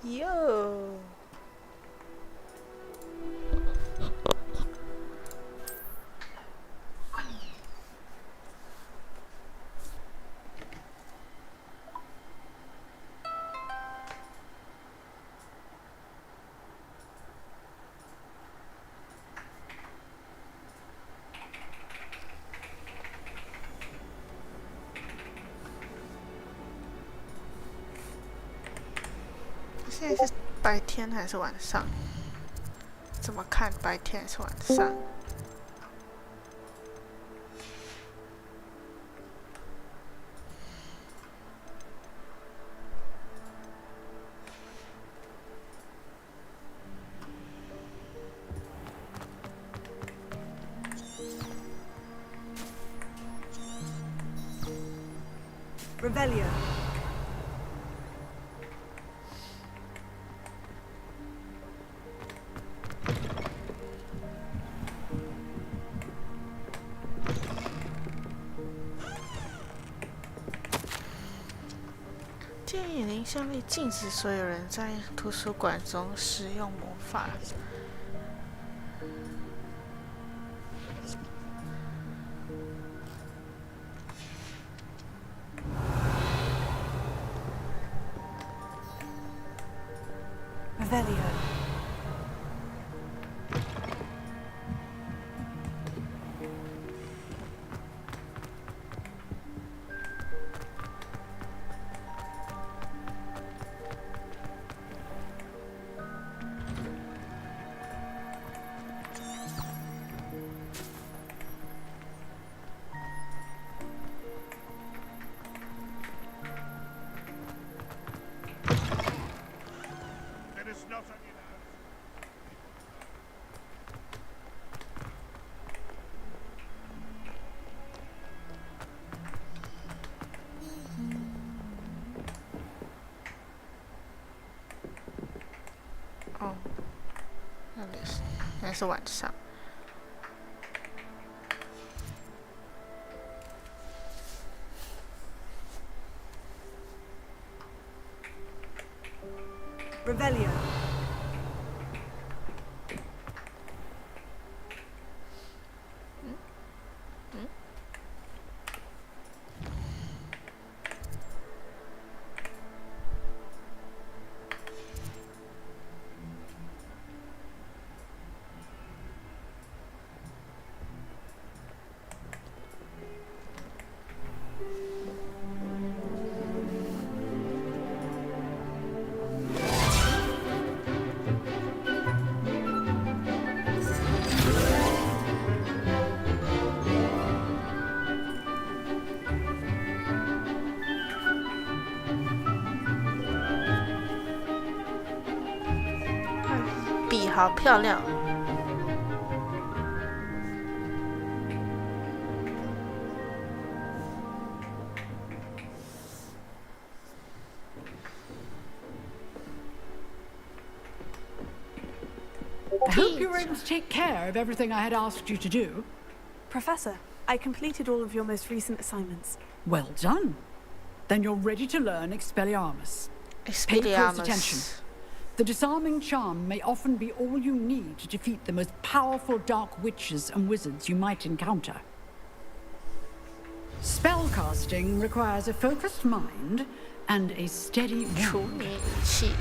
哟。现在是白天还是晚上？怎么看白天还是晚上？Revelio. 建议您向令禁止所有人在图书馆中使用魔法。Revelio. 哦，那是晚上。Revelio. 笔好漂亮。I hope you were able to take care of everything I had asked you to do. Professor, I completed all of your most recent assignments. Well done. Then you're ready to learn Expelliarmus. Pay close attention. The disarming charm may often be all you need to defeat the most powerful dark witches and wizards you might encounter. Spellcasting requires a focused mind and a steady 除 will. 灭仪器。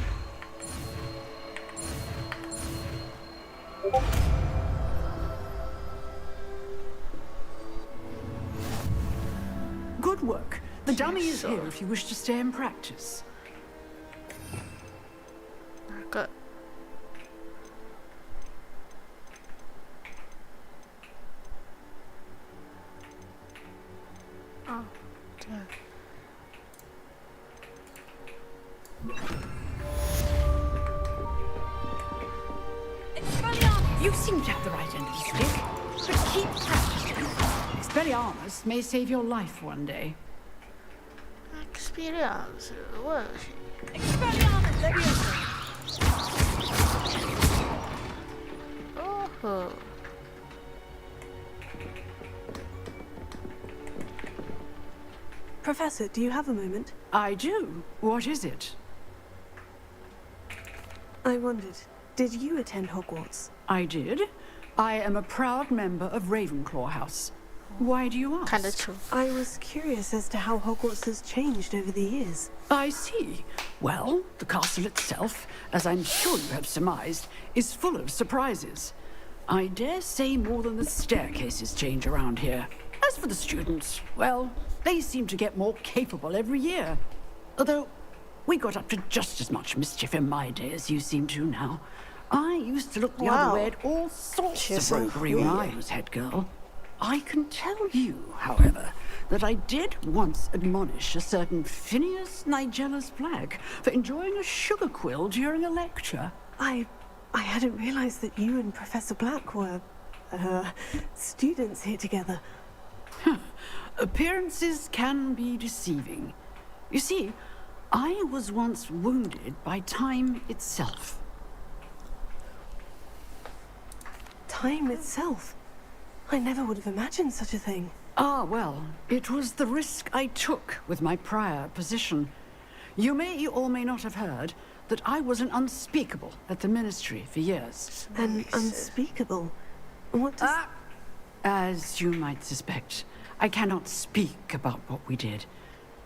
Good work. The dummy is here if you wish to stay and practice. 哪个？哦，这。You seem to have the right end of the stick, but keep practicing. Expelliarmus may save your life one day. Experience，我 Expelliarmus Leviosa. 哦吼。Professor, do you have a moment? I do. What is it? I wondered, did you attend Hogwarts? I did. I am a proud member of Ravenclaw House. Why do you ask? 看得出。I was curious as to how Hogwarts has changed over the years. I see. Well, the castle itself, as I'm sure you have surmised, is full of surprises. I dare say more than the staircases change around here. As for the students, well, they seem to get more capable every year. Although, we got up to just as much mischief in my day as you seem to now. I used to look the other way at all sorts of roguery when I was head girl. I can tell you, however, that I did once admonish a certain Phineas Nigella's Flag for enjoying a sugar quill during a lecture. I hadn't realized that you and Professor Black were, students here together. Appearances can be deceiving. You see, I was once wounded by time itself. Time itself? I never would have imagined such a thing. Ah, well, it was the risk I took with my prior position. You may or may not have heard that I was an unspeakable at the Ministry for years. An unspeakable? What does... As you might suspect, I cannot speak about what we did.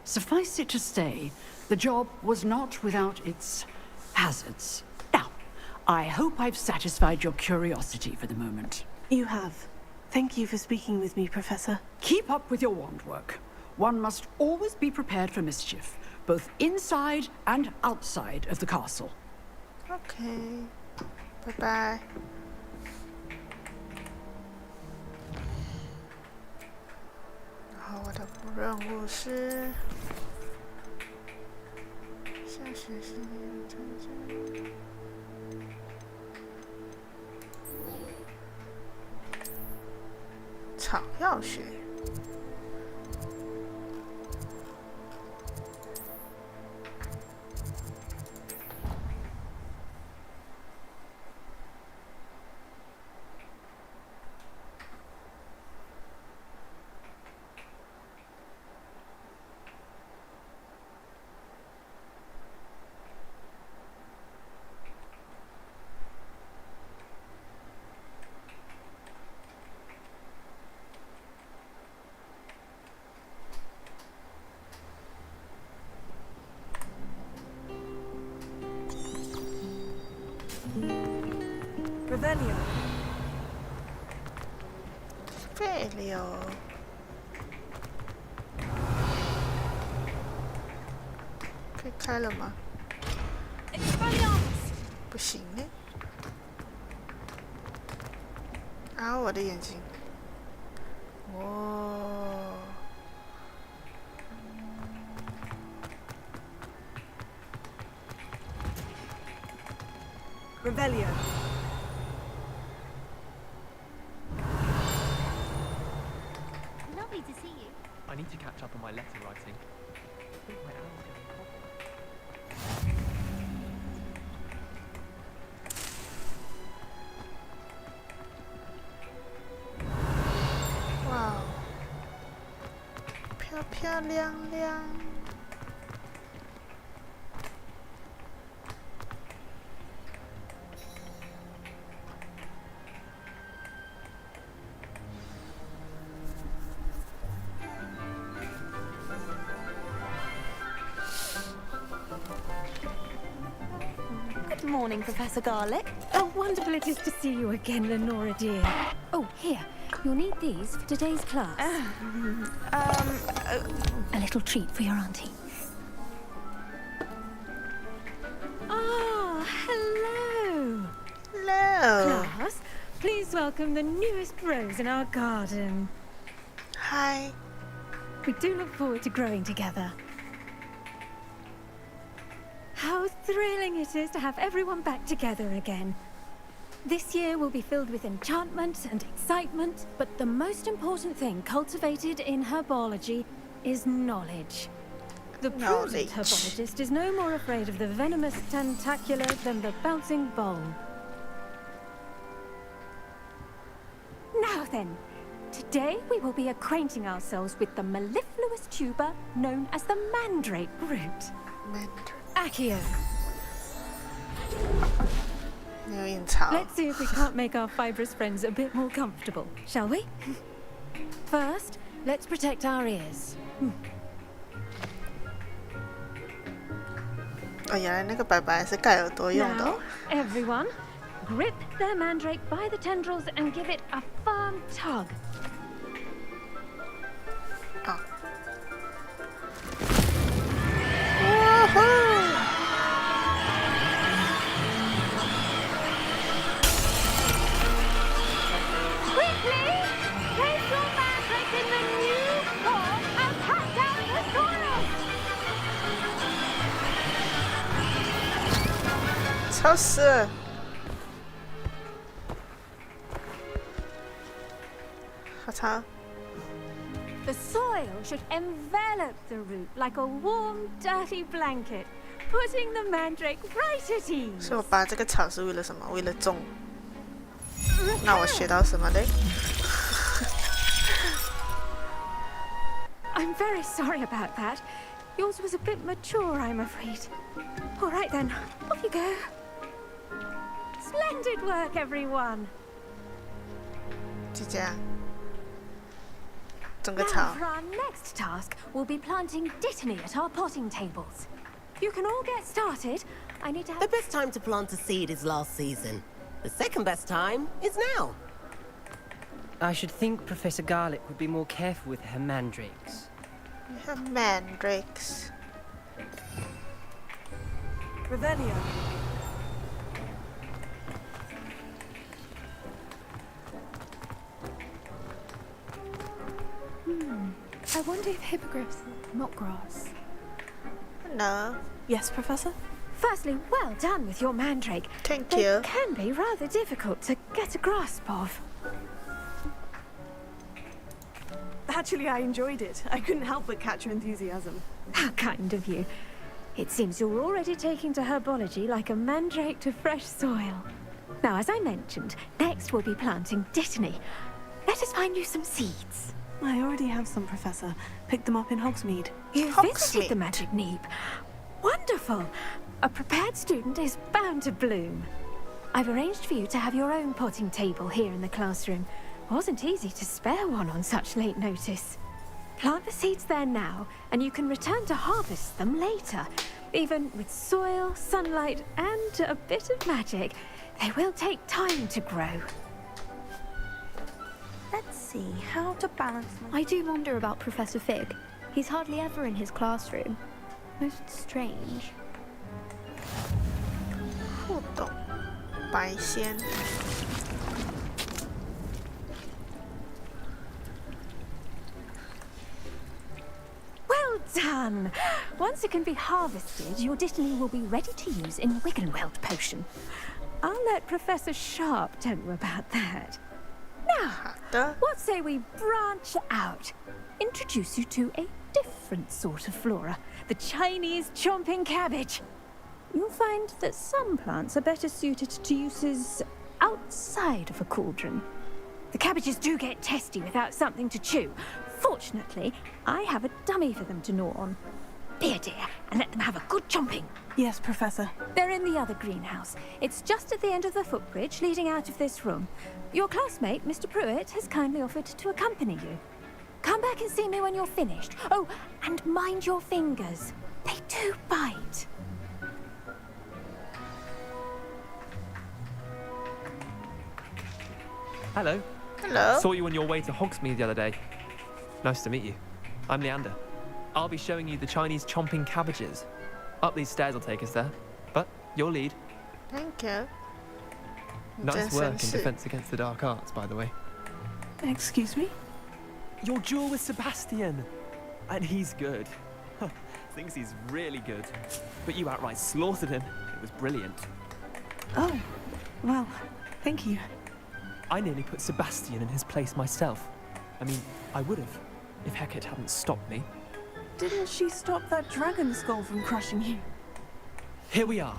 Suffice it to say, the job was not without its hazards. Now, I hope I've satisfied your curiosity for the moment. You have. Thank you for speaking with me, Professor. Keep up with your wand work. One must always be prepared for mischief, both inside and outside of the castle. Okay. Bye-bye.我的任务是下学期参加草药学。Revelio. 废了，可以开了吗？不行呢。啊，我的眼睛。哦。Revelio. Lovely to see you. I need to catch up on my letter writing. I think my hour's getting proper. 哇，漂漂亮亮。Good morning, Professor Garlick. How wonderful it is to see you again, Lenora dear. Oh, here. You'll need these for today's class. A little treat for your auntie. Ah, hello. Hello. Class, please welcome the newest rose in our garden. Hi. We do look forward to growing together. How thrilling it is to have everyone back together again. This year will be filled with enchantment and excitement, but the most important thing cultivated in herbology is knowledge. The prudent herbologist is no more afraid of the venomous tentacula than the bouncing bowl. Now then, today we will be acquainting ourselves with the mellifluous tuber known as the mandrake root. Mandarin. Accio. 有隐藏。 Let's see if we can't make our fibrous friends a bit more comfortable, shall we? First, let's protect our ears. 哦，原来那个白白是盖耳朵用的 Now, 哦。 everyone, grip their mandrake by the tendrils and give it a firm tug. 啊。哇吼！ Quickly, place your mandrake in the new form and cut down the soil. 吵死了！好吵。 The soil should envelop the root like a warm, dirty blanket, putting the mandrake right at ease. 所以我拔这个草是为了什么？为了种。那我学到什么嘞？ I'm very sorry about that. Yours was a bit mature, I'm afraid. All right then, off you go. Splendid work, everyone. 就这样。种个 Now 草。 for our next task, we'll be planting dittany at our potting tables. You can all get started. I need to have... The best time to plant a seed is last season. The second best time is now. I should think Professor Garlick would be more careful with her mandrakes. We have mandrakes. Revelio. I wonder if hippogriffs are not grass. No. Yes, Professor? Firstly, well done with your mandrake. Thank They you. can be rather difficult to get a grasp of. Actually, I enjoyed it. I couldn't help but catch your enthusiasm. How kind of you. It seems you're already taking to herbology like a mandrake to fresh soil. Now, as I mentioned, next we'll be planting dittany. Let us find you some seeds. I already have some, Professor. Picked them up in Hogsmeade. You Hogsmeade. visited the Magic Neep. Wonderful! A prepared student is bound to bloom. I've arranged for you to have your own potting table here in the classroom. Wasn't easy to spare one on such late notice. Plant the seeds there now, and you can return to harvest them later. Even with soil, sunlight, and a bit of magic, they will take time to grow. Let's see how to balance my... I do wonder about Professor Fig. He's hardly ever in his classroom. Most strange. 互动，白仙。 Well done! Once it can be harvested, your dittany will be ready to use in Wiggenweld potion. I'll let Professor Sharp tell you about that. Now, 好的。 what say we branch out? Introduce you to a different sort of flora, the Chinese chomping cabbage. You'll find that some plants are better suited to uses outside of a cauldron. The cabbages do get testy without something to chew. Fortunately, I have a dummy for them to gnaw on. Here, dear, and let them have a good chomping. Yes, Professor. They're in the other greenhouse. It's just at the end of the footbridge leading out of this room. Your classmate, Mr. Pruitt, has kindly offered to accompany you. Come back and see me when you're finished. Oh, and mind your fingers. They do bite. Hello. Hello. Saw you on your way to Hogsmeade the other day. Nice to meet you. I'm Leander. I'll be showing you the Chinese chomping cabbages. Up these stairs will take us there. But your lead. Thank you. Nice 真 work 绅 in 士 Defense Against the Dark Arts, by the way. Excuse me? Your duel with Sebastian. And he's good. Thinks he's really good. But you outright slaughtered him. It was brilliant. Oh, well, thank you. I nearly put Sebastian in his place myself. I mean, I would have, if Hecate hadn't stopped me. Didn't she stop that dragon skull from crushing you? Here we are,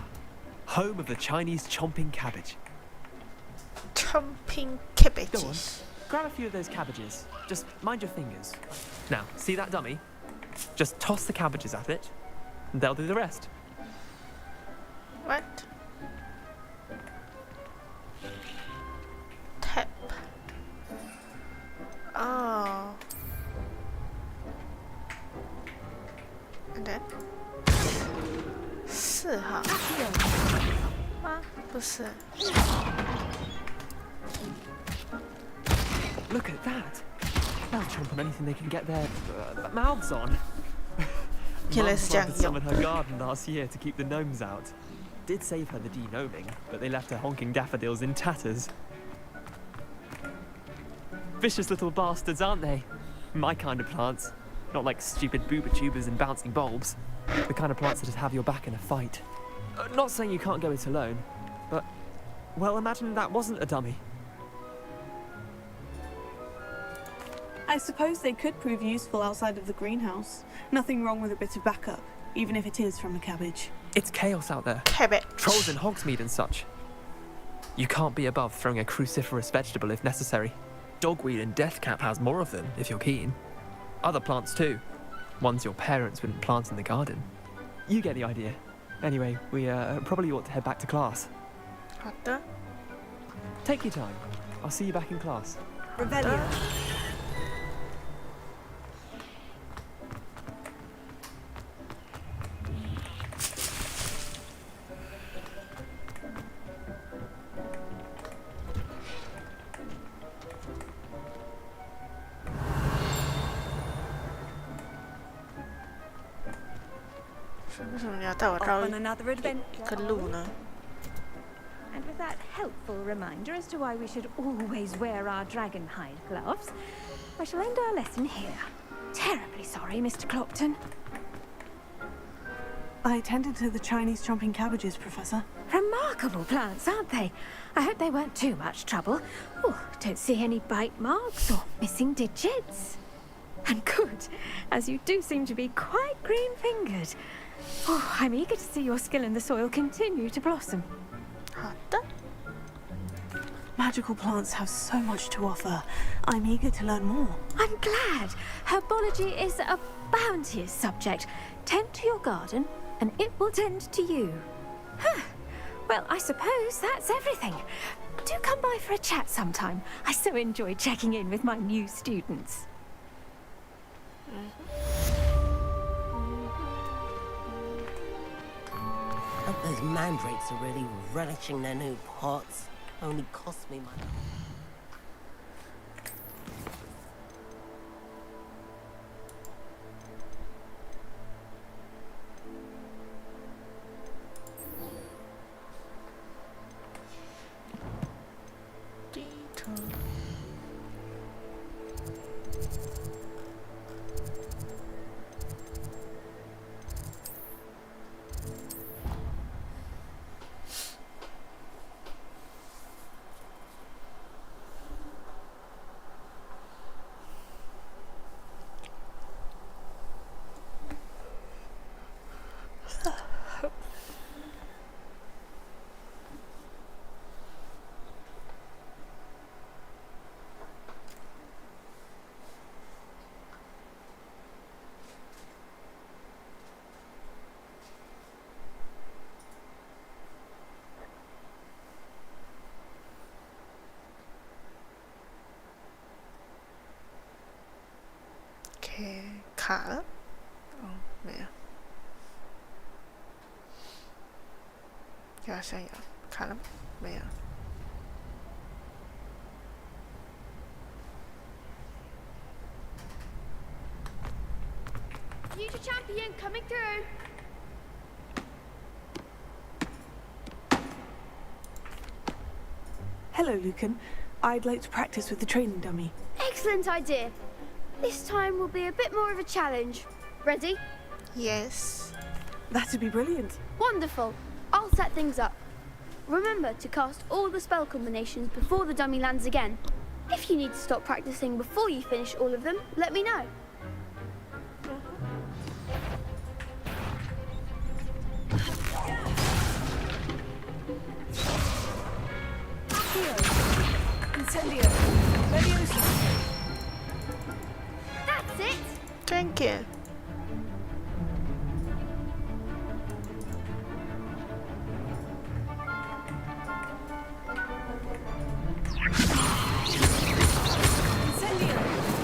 home of the Chinese chomping cabbage. Chomping Go on, cabbages. grab a few of those cabbages. Just mind your fingers. Now, see that dummy? Just toss the cabbages at it, and they'll do the rest. What? Oh. And then 4号吗？不是。 Look at that. They'll chomp on anything they can get their mouths on. Mum planted some in her garden last year to keep the gnomes out. Did save her the de-gnoming, but they left her honking daffodils in tatters. Vicious little bastards, aren't they? My kind of plants. Not like stupid booba tubers and bouncing bulbs. The kind of plants that just have your back in a fight. Not saying you can't go it alone, but, well, imagine that wasn't a dummy. I suppose they could prove useful outside of the greenhouse. Nothing wrong with a bit of backup, even if it is from a cabbage. It's chaos out there. Cabbage. Trolls in Hogsmeade and such. You can't be above throwing a cruciferous vegetable if necessary. Dogweed and deathcap has more of them, if you're keen. Other plants too. Ones your parents wouldn't plant in the garden. You get the idea. Anyway, we probably ought to head back to class. 好的。 Take your time. I'll see you back in class. Revelio. 为什么你要带我绕 On another 一 adventure. 个路呢？ And with that helpful reminder as to why we should always wear our dragon hide gloves, I shall end our lesson here. Terribly sorry, Mr. Clopton. I attended to the Chinese chomping cabbages, Professor. Remarkable plants, aren't they? I hope they weren't too much trouble. Oh, don't see any bite marks or missing digits. And good, as you do seem to be quite green-fingered. Oh, I'm eager to see your skill in the soil continue to blossom. 好的。 Magical plants have so much to offer. I'm eager to learn more. I'm glad. Herbology is a bounteous subject. Tend to your garden, and it will tend to you. Huh. Well, I suppose that's everything. Do come by for a chat sometime. I so enjoy checking in with my new students. I hope those mandrakes are really relishing their new pots. Only cost me money. Detour. OK， 卡了。哦，没有。好像有，卡了吗？没有。 Future champion coming through. Hello, Lucan. I'd like to practice with the training dummy. Excellent idea. This time will be a bit more of a challenge. Ready? Yes. That'd be brilliant. Wonderful. I'll set things up. Remember to cast all the spell combinations before the dummy lands again. If you need to stop practicing before you finish all of them, let me know. Incendio. Leviosa. That's it. Thank you. Incendio.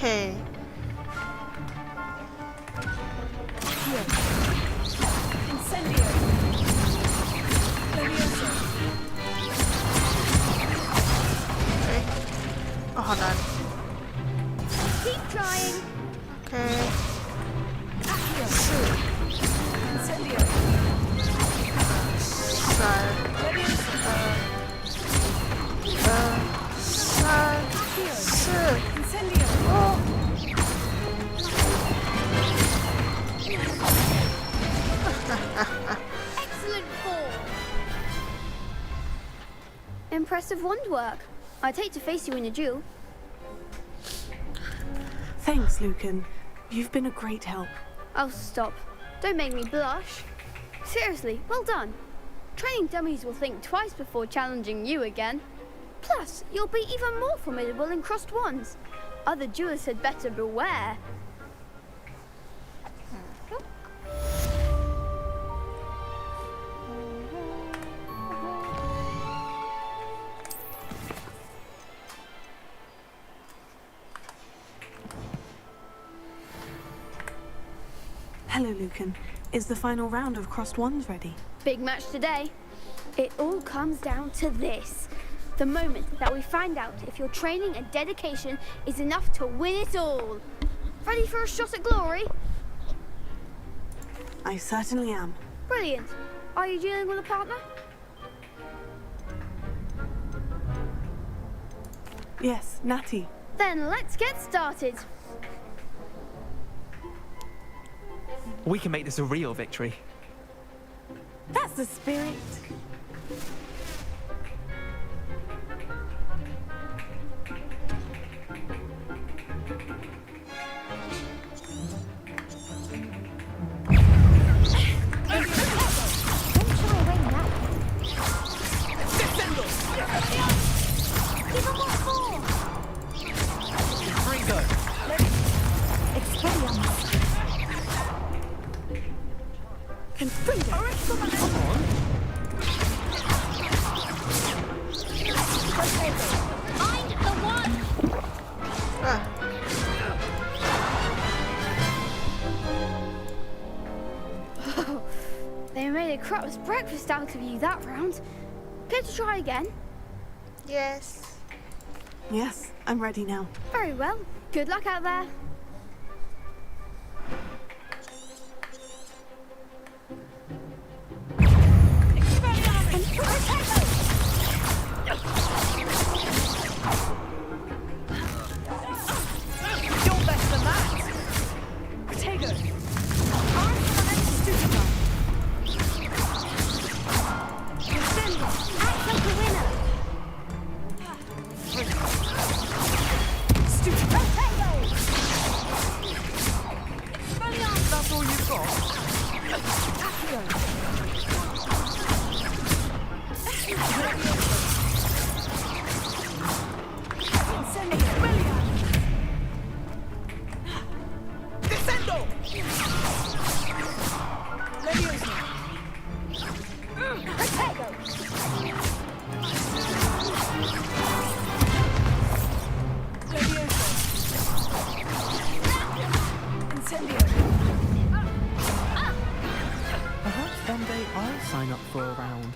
Okay. Incendio. Levioso. Okay. Oh, hold on. Keep trying. Okay. Incendio. Sorry. Incendio. Excellent form. Impressive wand work. I'd hate to face you in a duel. Thanks, Lucan. You've been a great help. Oh, stop. Don't make me blush. Seriously, well done. Training dummies will think twice before challenging you again. Plus, you'll be even more formidable in crossed wands. Other duelists had better beware. Hello, Lucan. Is the final round of crossed wands ready? Big match today. It all comes down to this. The moment that we find out if your training and dedication is enough to win it all. Ready for a shot at glory? I certainly am. Brilliant. Are you dealing with a partner? Yes, Natty. Then let's get started. We can make this a real victory. That's the spirit. They made a crap's breakfast out of you that round. Care to try again? Yes. Yes, I'm ready now. Very well. Good luck out there. Perhaps one day I'll sign up for a round.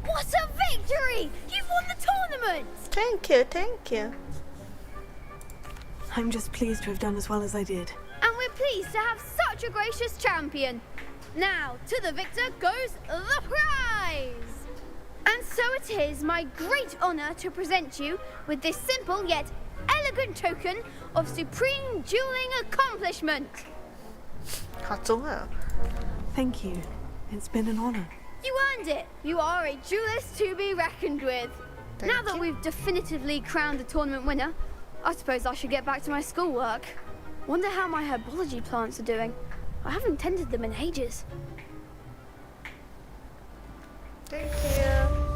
What a victory! You've won the tournament! Thank you, thank you. I'm just pleased to have done as well as I did. And we're pleased to have such a gracious champion. Now, to the victor goes the prize! And so it is my great honour to present you with this simple yet elegant token of supreme dueling accomplishment. 好中二哦。 Thank you. It's been an honor. You earned it. You are a duelist to be reckoned with. Thank Now that you. we've definitively crowned the tournament winner, I suppose I should get back to my schoolwork. Wonder how my herbology plants are doing. I haven't tended them in ages. Thank you.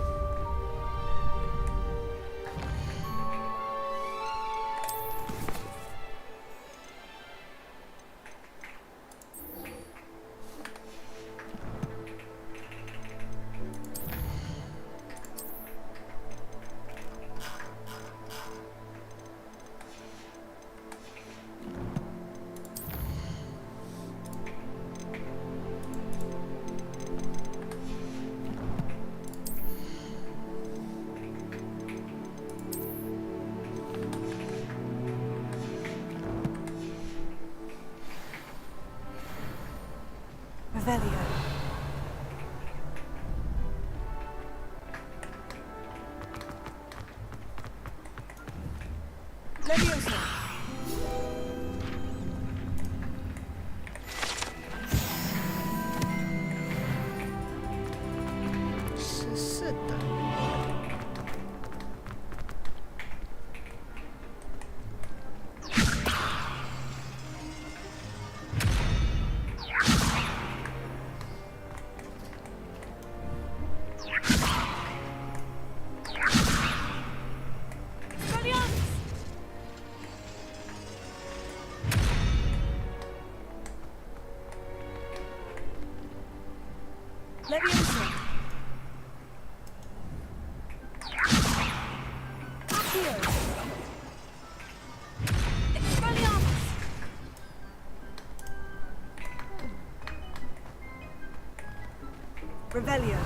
Revelio.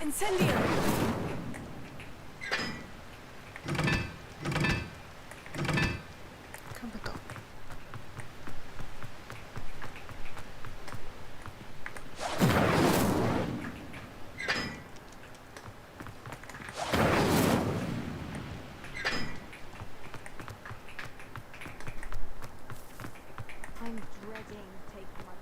Incendio! 看不懂。I'm dreading taking my...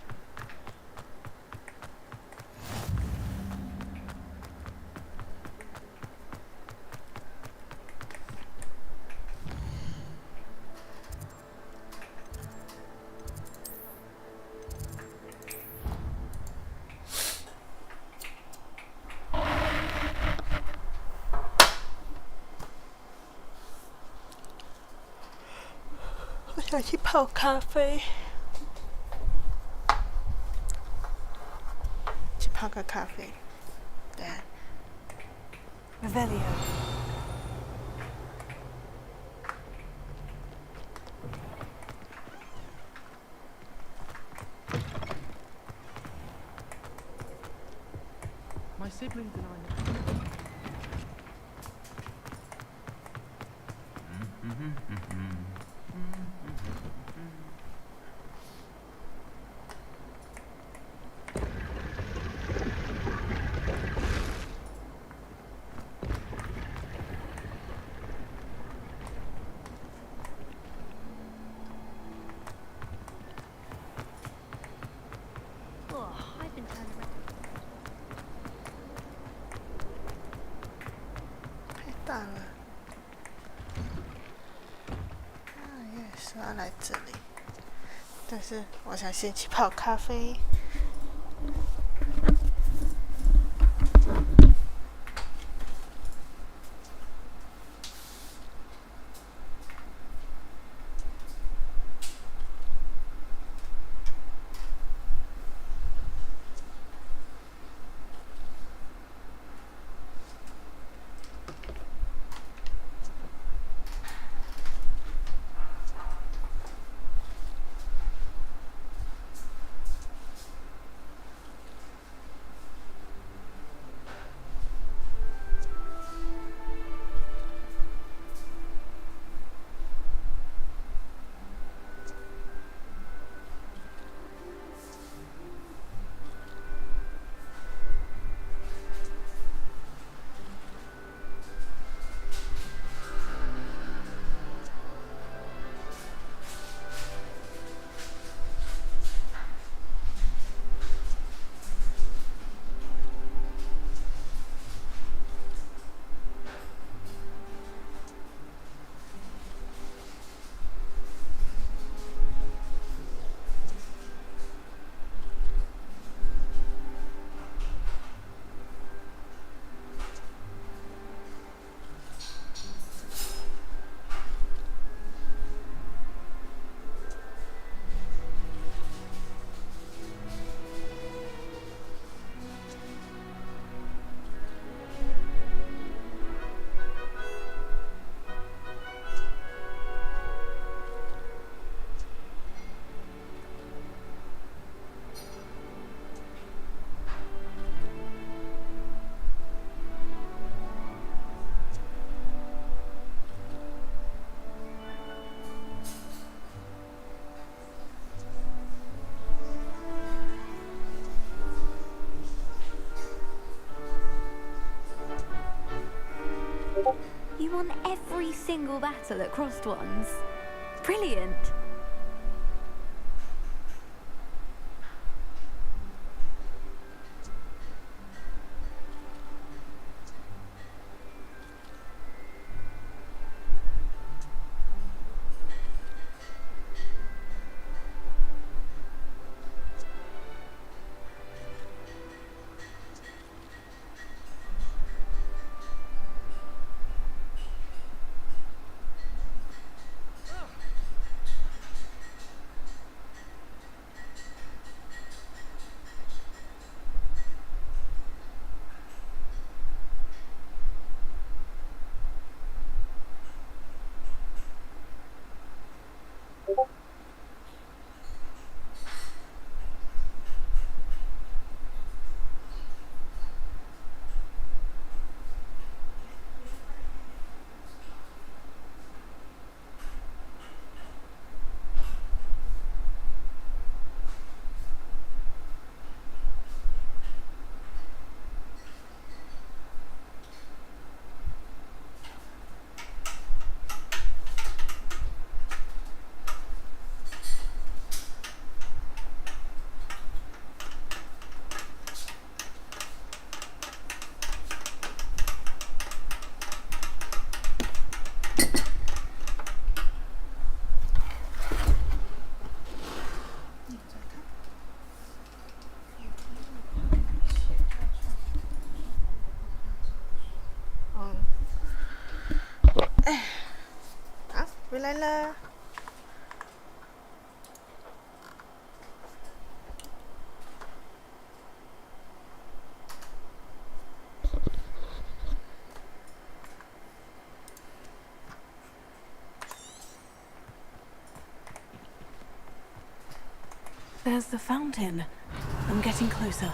我想去泡咖啡，去泡个咖啡。对。Revelio. My siblings and I. Oh, I've been turned around. 太大了。啊，也是要来这里，但是我想先去泡咖啡。won every single battle at crossed ones. Brilliant.来了。There's the fountain. I'm getting closer.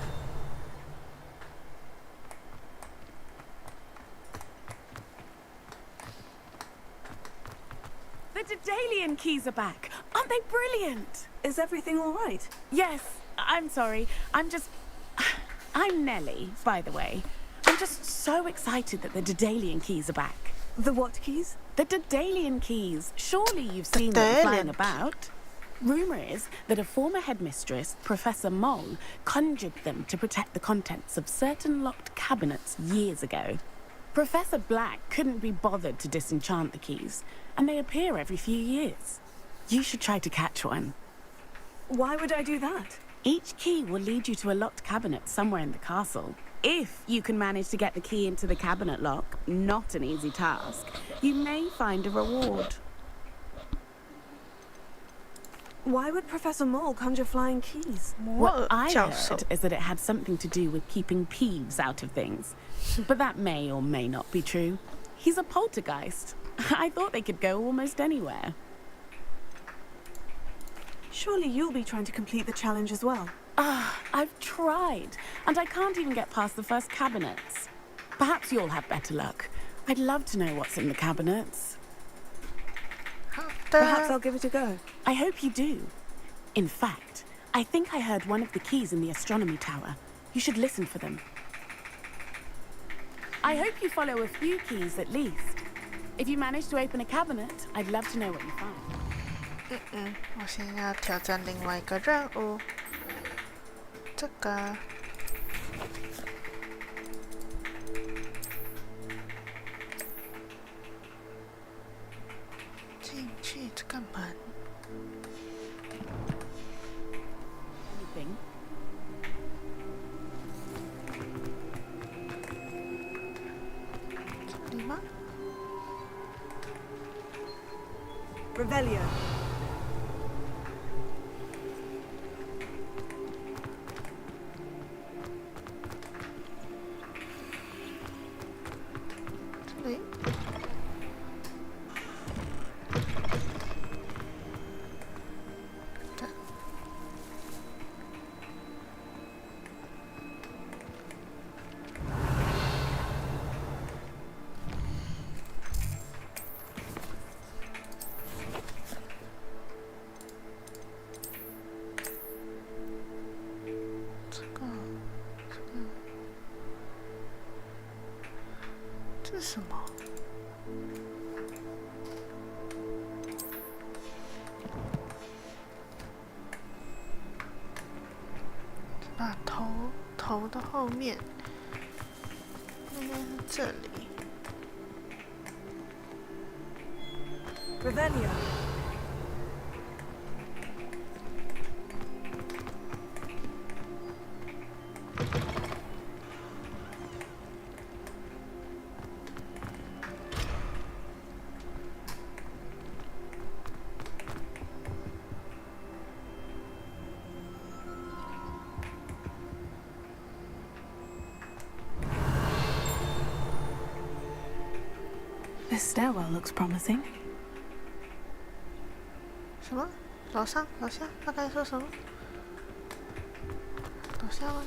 The Daedalian keys are back. Aren't they brilliant? Is everything all right? Yes. I'm sorry. I'm Nellie, by the way. I'm just so excited that the Daedalian keys are back. The what keys? The Daedalian keys. Surely you've seen them flying about. Rumour is that a former headmistress, Professor Moll, conjured them to protect the contents of certain locked cabinets years ago. Professor Black couldn't be bothered to disenchant the keys, and they appear every few years. You should try to catch one. Why would I do that? Each key will lead you to a locked cabinet somewhere in the castle. If you can manage to get the key into the cabinet lock, not an easy task, you may find a reward. Why would Professor Moll conjure flying keys? What I heard is that it had something to do with keeping Peeves out of things. But that may or may not be true. He's a poltergeist. I thought they could go almost anywhere. Surely you'll be trying to complete the challenge as well. I've tried, and I can't even get past the first cabinets. Perhaps you'll have better luck. I'd love to know what's in the cabinets. Perhaps I'll give it a go. I hope you do. In fact, I think I heard one of the keys in the astronomy tower. You should listen for them. I hope you follow a few keys at least. If you manage to open a cabinet, I'd love to know what you find. 我现在要挑战另外一个任务。这个。进去这个门。Anything? Revelio. 把头的后面，应该是这里。Revelio. ？This stairwell looks promising. 什么？楼上？楼下？他刚才说什么？楼下吗？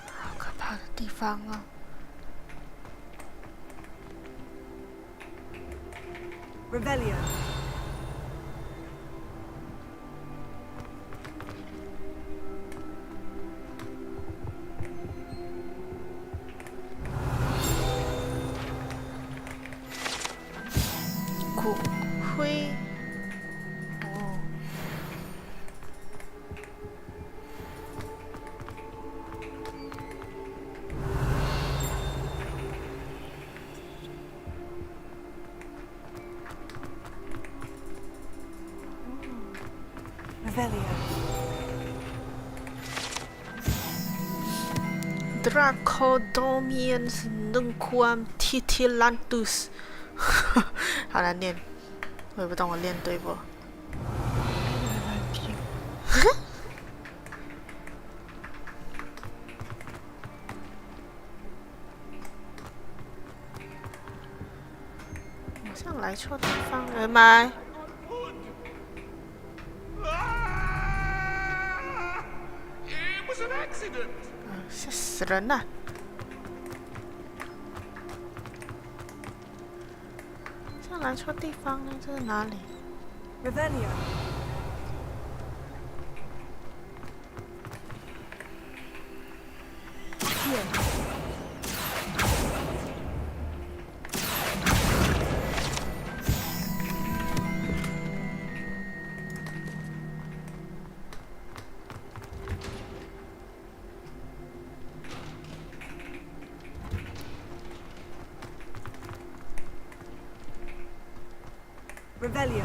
好可怕的地方啊！Revelio. 骨灰。哦。Revelio. Dracodomians nunquam titilantus 好难念，我也不懂我念对不？好像来错地方了吗？吓死人了！这来错地方了，这是哪里 Revelio. Revelio.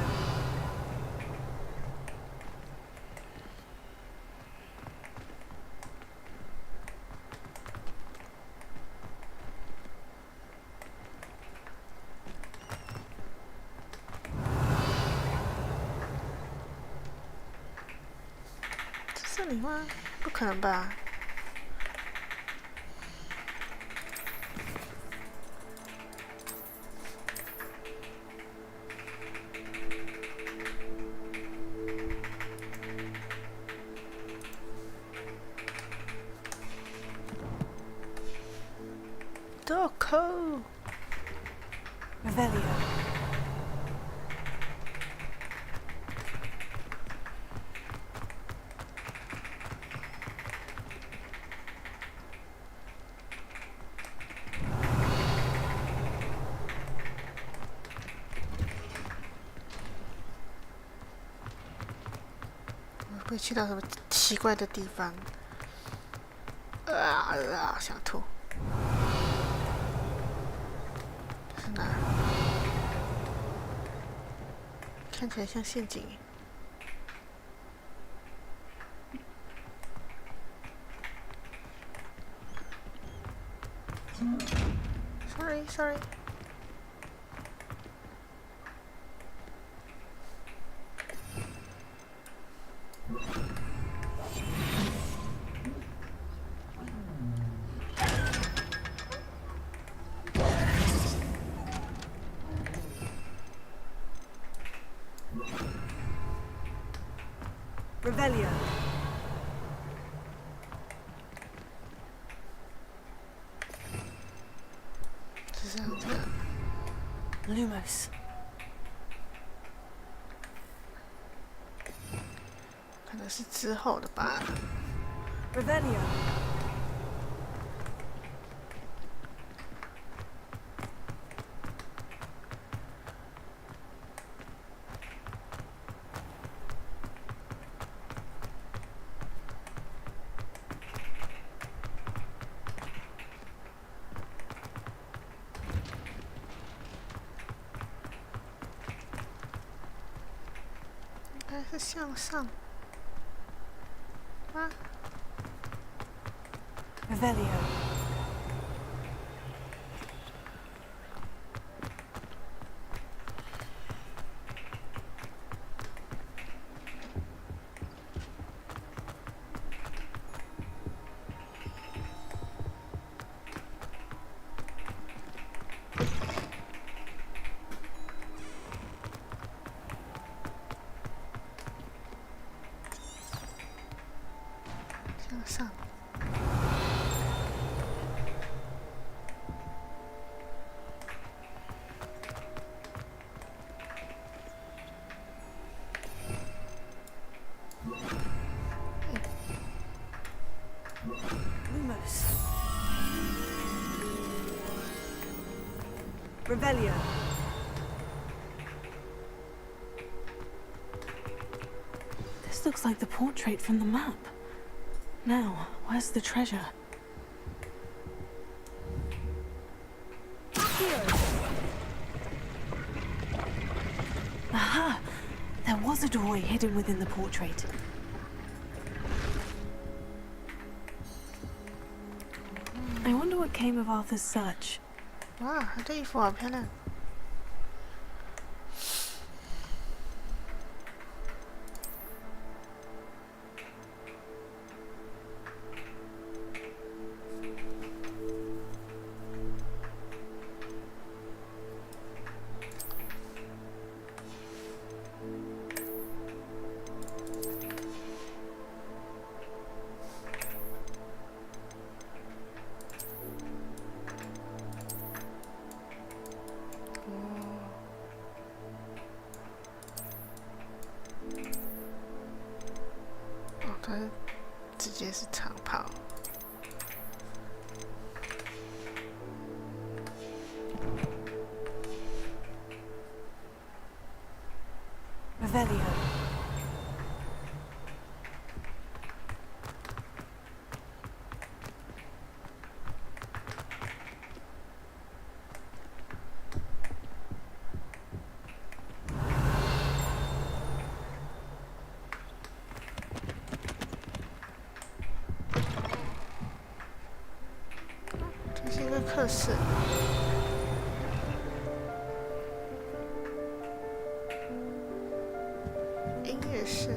这是你吗？不可能吧！Doko. Revelio.我会去到什么奇怪的地方？想吐。这是哪？看起来像陷阱。Sorry. Revelio. Lumos. 可能是之后的吧。Revelio. 是向上。啊 Revelio.向上。Lumos. Revelio. This looks like the portrait from the map. Now, where's the treasure? Aha! There was a doorway hidden within the portrait. I wonder what came of Arthur's search. 哇，这衣服好漂亮。哦，它直接是长袍。Revelio. Oh, 这是一个课室。音乐室。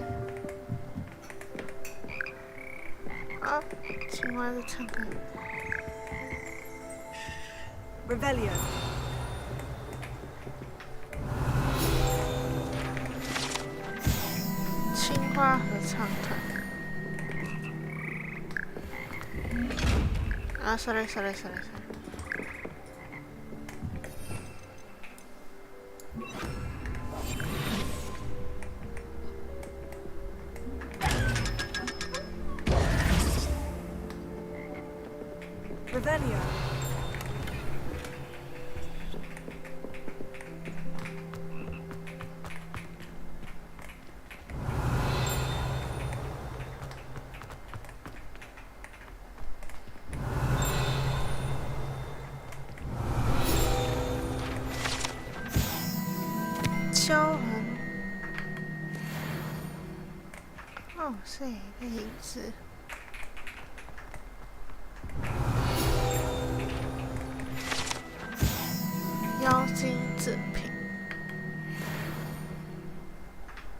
啊，青蛙在唱歌。Revelio. 青蛙合唱团。啊，sorry。Revelio.敲痕。哦，是一个影子。妖精制品。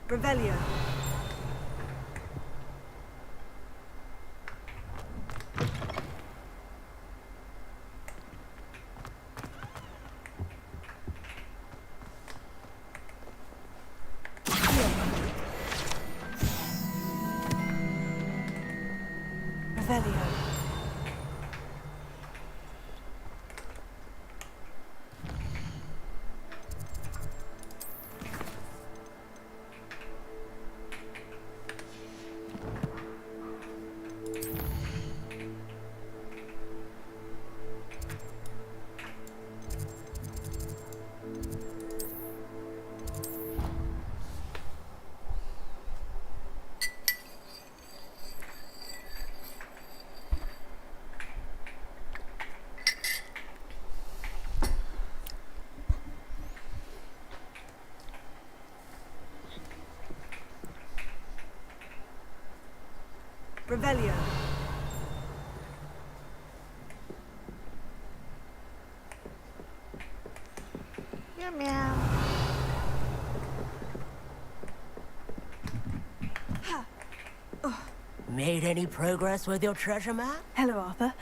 Revelio. Revelio. Revelio. Meow meow. Made any progress with your treasure map? Hello, Arthur.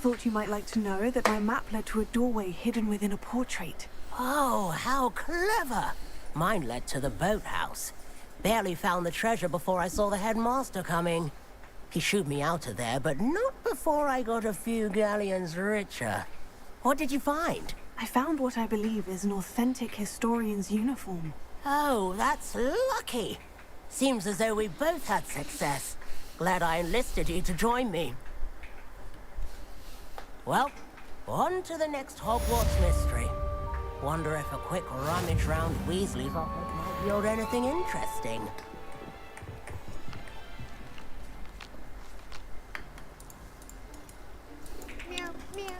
Thought you might like to know that my map led to a doorway hidden within a portrait. Oh, how clever! Mine led to the boathouse. Barely found the treasure before I saw the headmaster coming. He shooed me out of there, but not before I got a few galleons richer. What did you find? I found what I believe is an authentic historian's uniform. Oh, that's lucky. Seems as though we both had success. Glad I enlisted you to join me. Well, on to the next Hogwarts mystery. Wonder if a quick rummage round Weasley's office might yield anything interesting. Meow meow.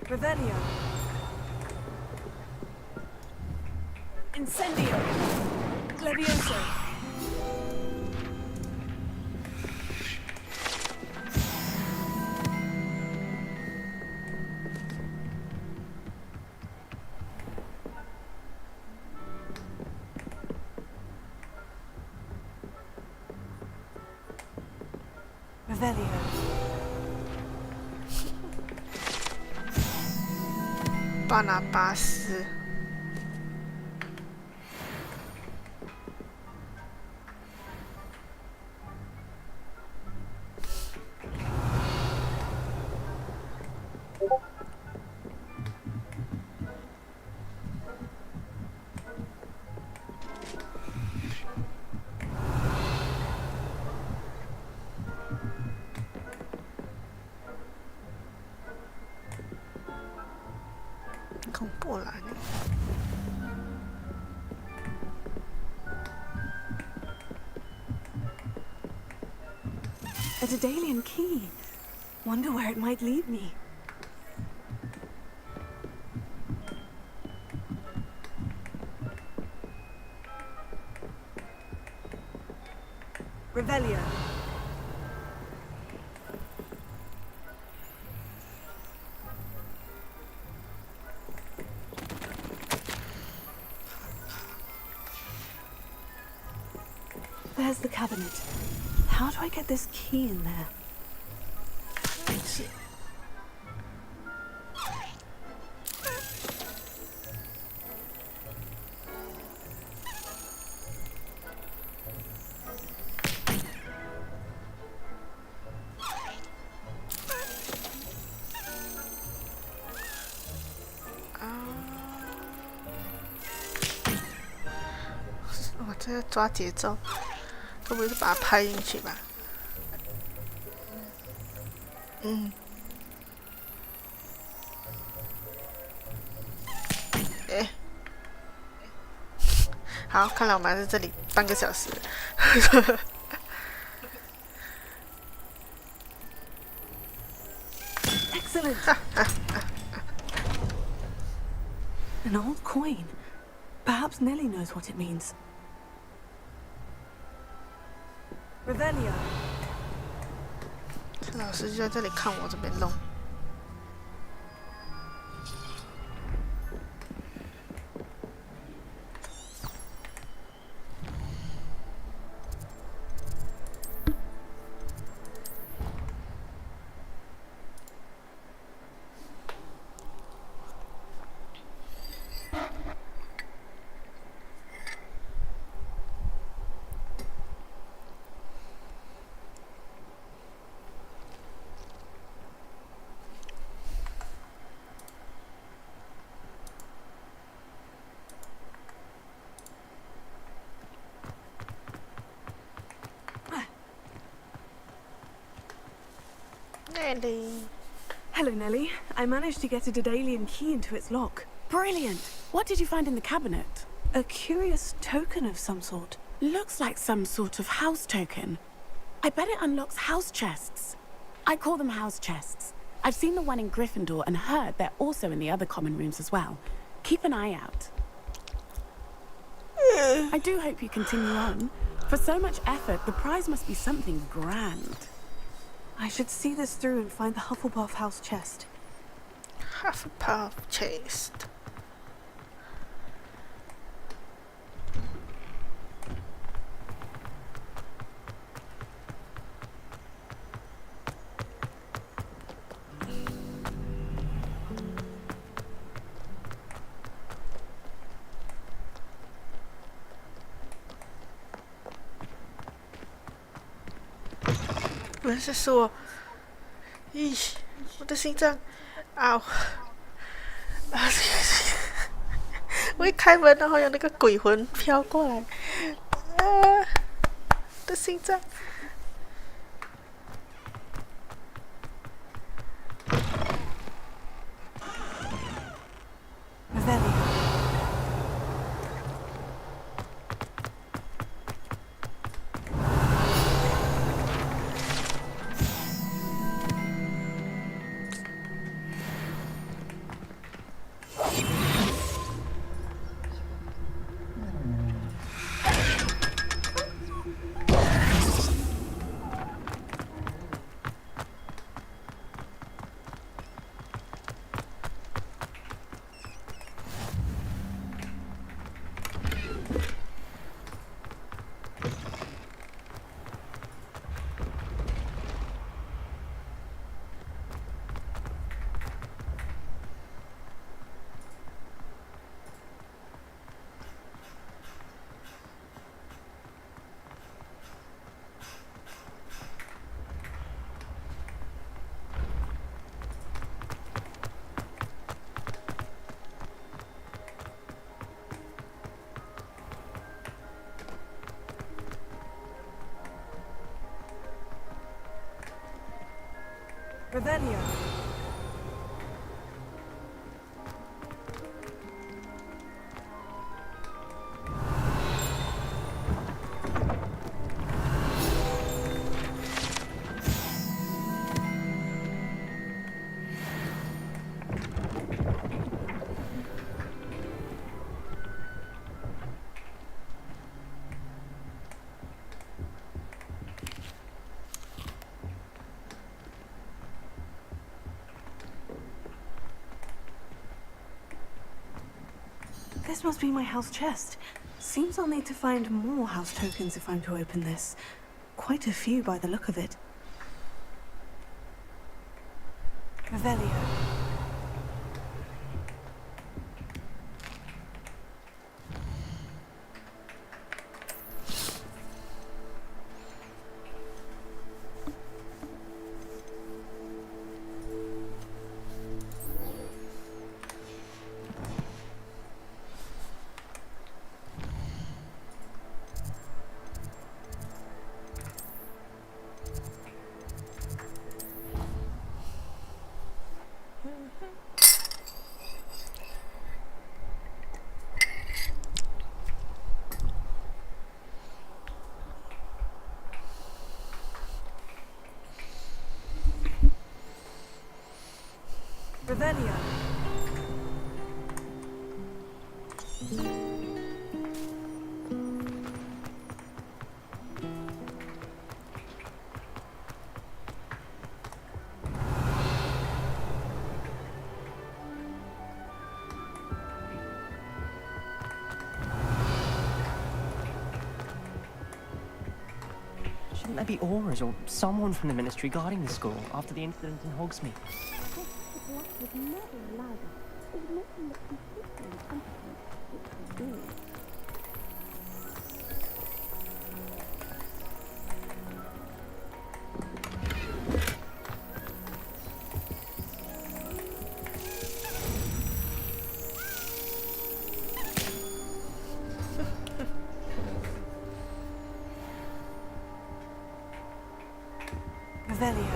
Revelio. Incendio. Levioso. Revelio.巴拿巴斯。恐怖了你。A Daedalian key. Wonder where it might lead me. Revelio. There's the cabinet. How do I get this key in there?我这要抓节奏，会不会是把它拍进去吧？嗯。哎，好，看来我们还在这里半个小时。Excellent. An old coin. Perhaps Nellie knows what it means. Revelio. 老师就在这里看我这边弄。Nelly. Hello, Nelly. I managed to get a Daedalian key into its lock. Brilliant. What did you find in the cabinet? A curious token of some sort. Looks like some sort of house token. I bet it unlocks house chests. I call them house chests. I've seen the one in Gryffindor and heard they're also in the other common rooms as well. Keep an eye out. I do hope you continue on. For so much effort, the prize must be something grand. I should see this through and find the Hufflepuff house chest. Hufflepuff chest.是说，咦，我的心脏，嗷！我一开门，然后有那个鬼魂飘过来，我的心脏。Revelio. This must be my house chest. Seems I'll need to find more house tokens if I'm to open this. Quite a few by the look of it. Revelio. Revelio. Shouldn't there be Auras or someone from the Ministry guarding the school after the incident in Hogsmeade? Revelio.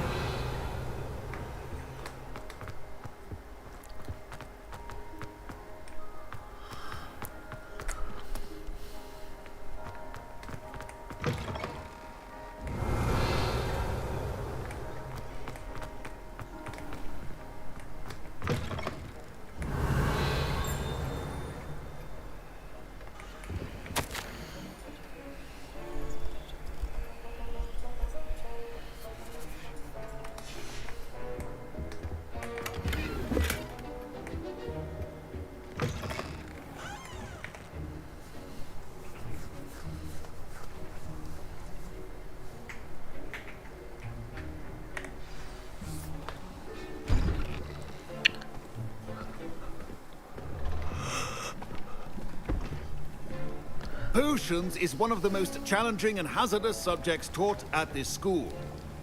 Potions is one of the most challenging and hazardous subjects taught at this school.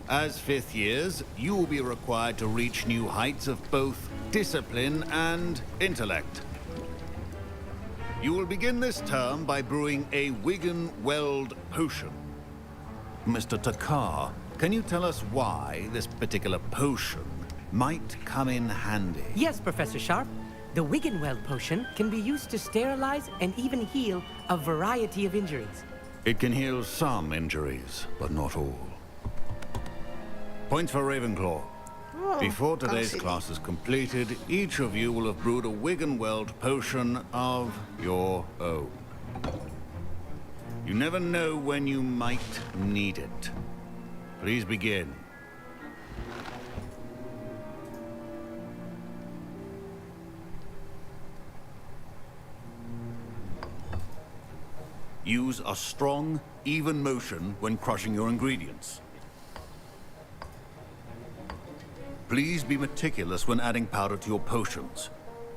As fifth years, you will be required to reach new heights of both discipline and intellect. You will begin this term by brewing a Wigan-Weld potion. Mr. Takar, can you tell us why this particular potion might come in handy? Yes, Professor Sharp. The Wigan-Weld potion can be used to sterilize and even heal a variety of injuries. It can heal some injuries, but not all. Points for Ravenclaw. Before today's class is completed, each of you will have brewed a Wigan-Weld potion of your own. You never know when you might need it. Please begin. Use a strong, even motion when crushing your ingredients. Please be meticulous when adding powder to your potions.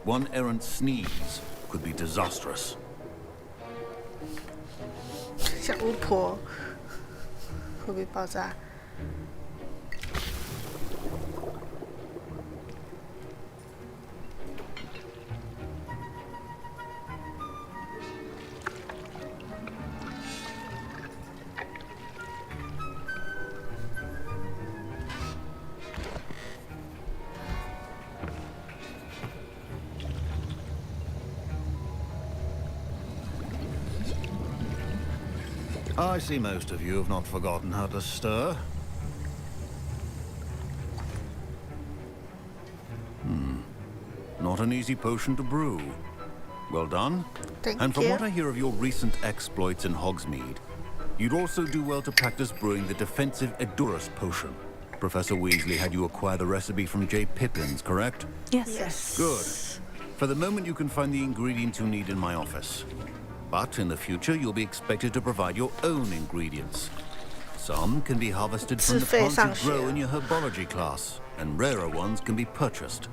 One errant sneeze could be disastrous. 像巫婆，会不会爆炸？ I see most of you have not forgotten how to stir. Not an easy potion to brew. Well done. And from what I hear of your recent exploits in Hogsmeade, you'd also do well to practice brewing the defensive Edurus potion. Professor Weasley had you acquire the recipe from J. Pippin's, correct? Yes. Good. For the moment, you can find the ingredients you need in my office. But in the future, you'll be expected to provide your own ingredients. Some can be harvested from the plants you grow in your herbology class, and rarer ones can be purchased.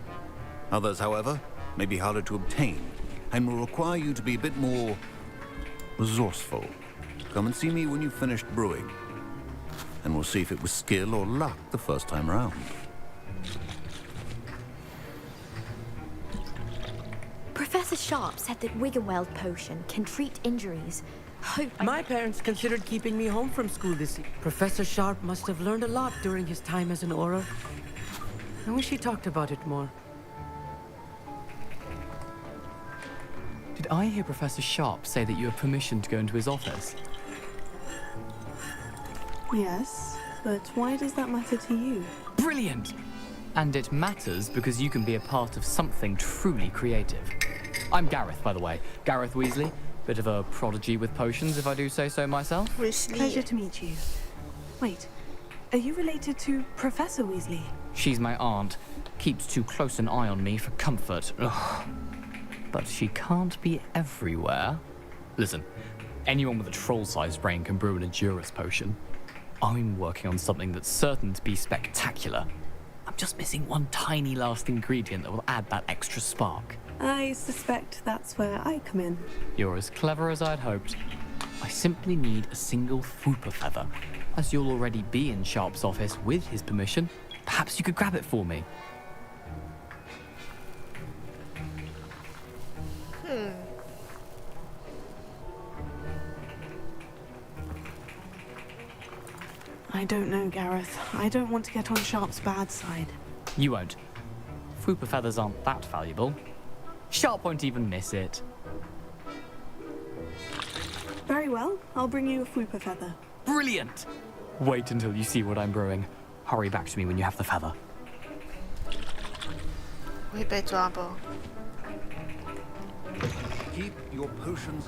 Others, however, may be harder to obtain, and will require you to be a bit more resourceful. Come and see me when you've finished brewing, and we'll see if it was skill or luck the first time around. Professor Sharp said that Wigan-Weld potion can treat injuries. My parents considered keeping me home from school this year. Professor Sharp must have learned a lot during his time as an Auror. I wish he talked about it more. Did I hear Professor Sharp say that you have permission to go into his office? Yes, but why does that matter to you? Brilliant! And it matters because you can be a part of something truly creative. I'm Gareth, by the way. Gareth Weasley. Bit of a prodigy with potions, if I do say so myself. Pleasure to meet you. Wait, are you related to Professor Weasley? She's my aunt. Keeps too close an eye on me for comfort. Ugh. But she can't be everywhere. Listen, anyone with a troll-sized brain can brew an Edurus potion. I'm working on something that's certain to be spectacular. I'm just missing one tiny last ingredient that will add that extra spark. I suspect that's where I come in. You're as clever as I'd hoped. I simply need a single Fooper feather. As you'll already be in Sharp's office with his permission, perhaps you could grab it for me. I don't know, Gareth. I don't want to get on Sharp's bad side. You won't. Fooper feathers aren't that valuable. Sharp won't even miss it. Very well. I'll bring you a Fooper feather. Brilliant! Wait until you see what I'm brewing. Hurry back to me when you have the feather. 会被抓不？ Keep your potions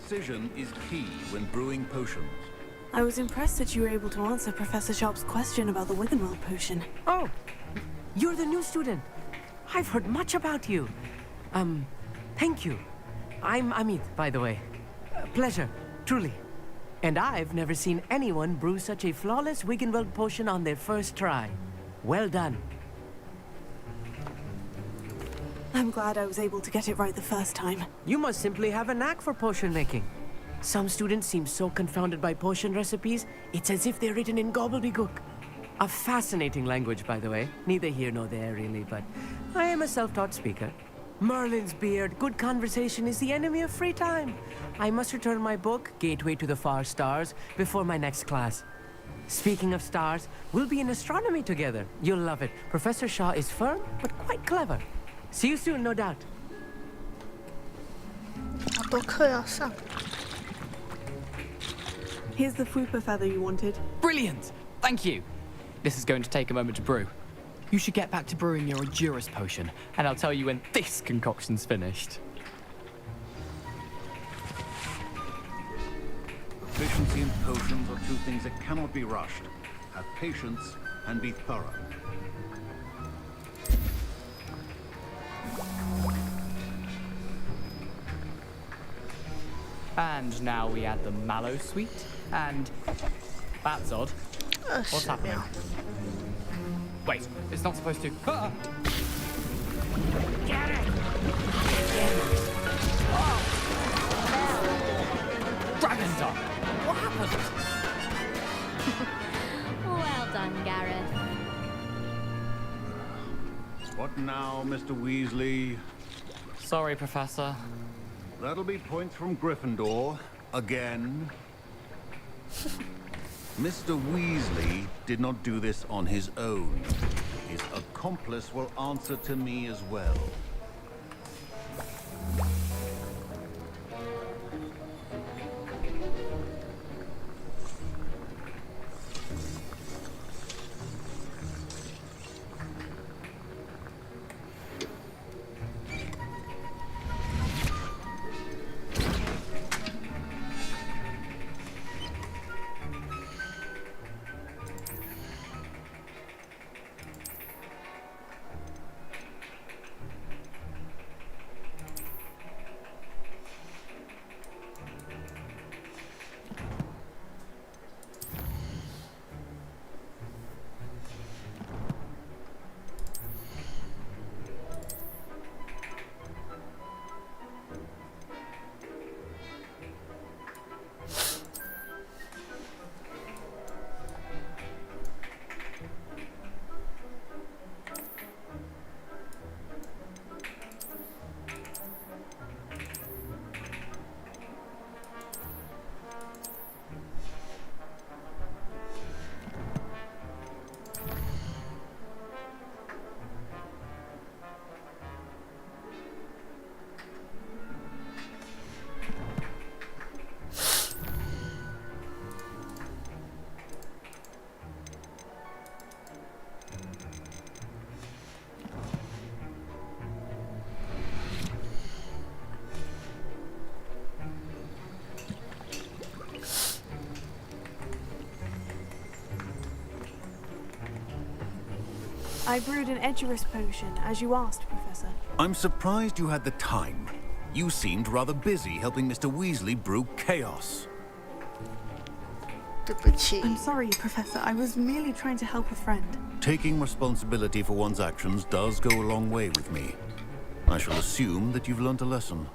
Precision is key when brewing potions. I was impressed that you were able to answer Professor Sharp's question about the Wigan-Weld potion. Oh, you're the new student. I've heard much about you. Thank you. I'm Amit, by the way. Pleasure, truly. And I've never seen anyone brew such a flawless Wiggenweld potion on their first try. Well done. I'm glad I was able to get it right the first time. You must simply have a knack for potion making. Some students seem so confounded by potion recipes, it's as if they're written in gobbledygook. A fascinating language, by the way. Neither here nor there, really, but I am a self-taught speaker. Merlin's beard, good conversation is the enemy of free time. I must return my book, Gateway to the Far Stars, before my next class. Speaking of stars, we'll be in astronomy together. You'll love it. Professor Shaw is firm, but quite clever. See you soon, no doubt. 好多课要上。 Here's the fupa feather you wanted. Brilliant! Thank you. This is going to take a moment to brew. You should get back to brewing your Endurus potion, and I'll tell you when this concoction's finished. Efficiency and potions are two things that cannot be rushed. Have patience and be thorough. And now we add the mallow sweet, and that's odd. What's happening? Wait, it's not supposed to. Ah! Get it! Oh! Dragon Dog! What happened? Well done, Gareth. What now, Mr. Weasley? Sorry, Professor. That'll be points from Gryffindor. Again. Mr. Weasley did not do this on his own. His accomplice will answer to me as well. I brewed an Edurus potion, as you asked, Professor. I'm surprised you had the time. You seemed rather busy helping Mr. Weasley brew chaos. I'm sorry, Professor. I was merely trying to help a friend. Taking responsibility for one's actions does go a long way with me. I shall assume that you've learnt a lesson.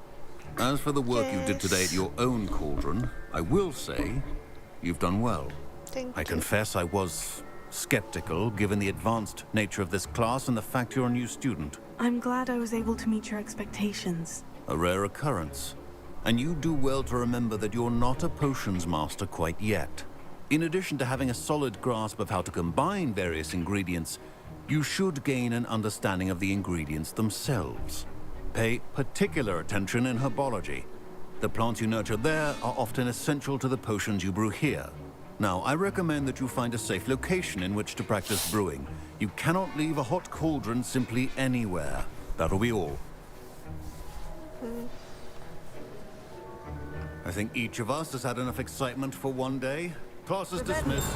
As for the work you did today at your own cauldron, I will say you've done well. I confess I was skeptical, given the advanced nature of this class and the fact you're a new student. I'm glad I was able to meet your expectations. A rare occurrence. And you do well to remember that you're not a potions master quite yet. In addition to having a solid grasp of how to combine various ingredients, you should gain an understanding of the ingredients themselves. Pay particular attention in herbology. The plants you nurture there are often essential to the potions you brew here. Now, I recommend that you find a safe location in which to practice brewing. You cannot leave a hot cauldron simply anywhere. That'll be all. I think each of us has had enough excitement for one day. Class is dismissed.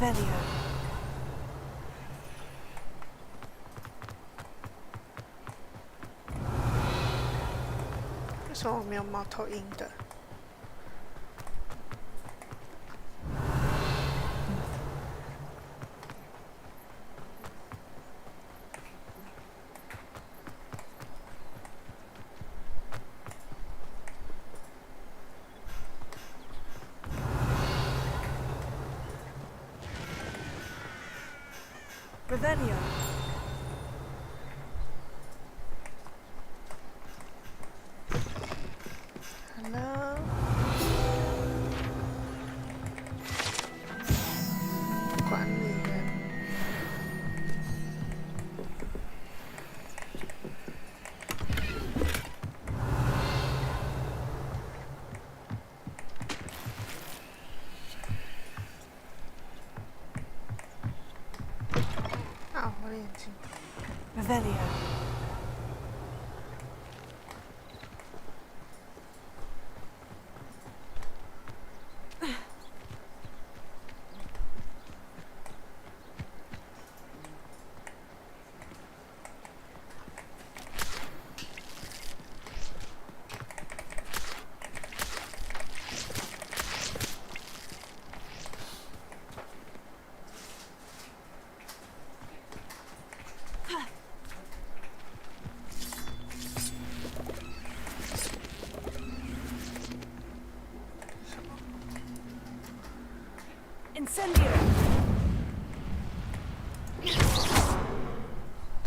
Revelio. 为什么我没有猫头鹰的？ Revelio. Hello. 管理员。啊，我的眼睛。Revelio.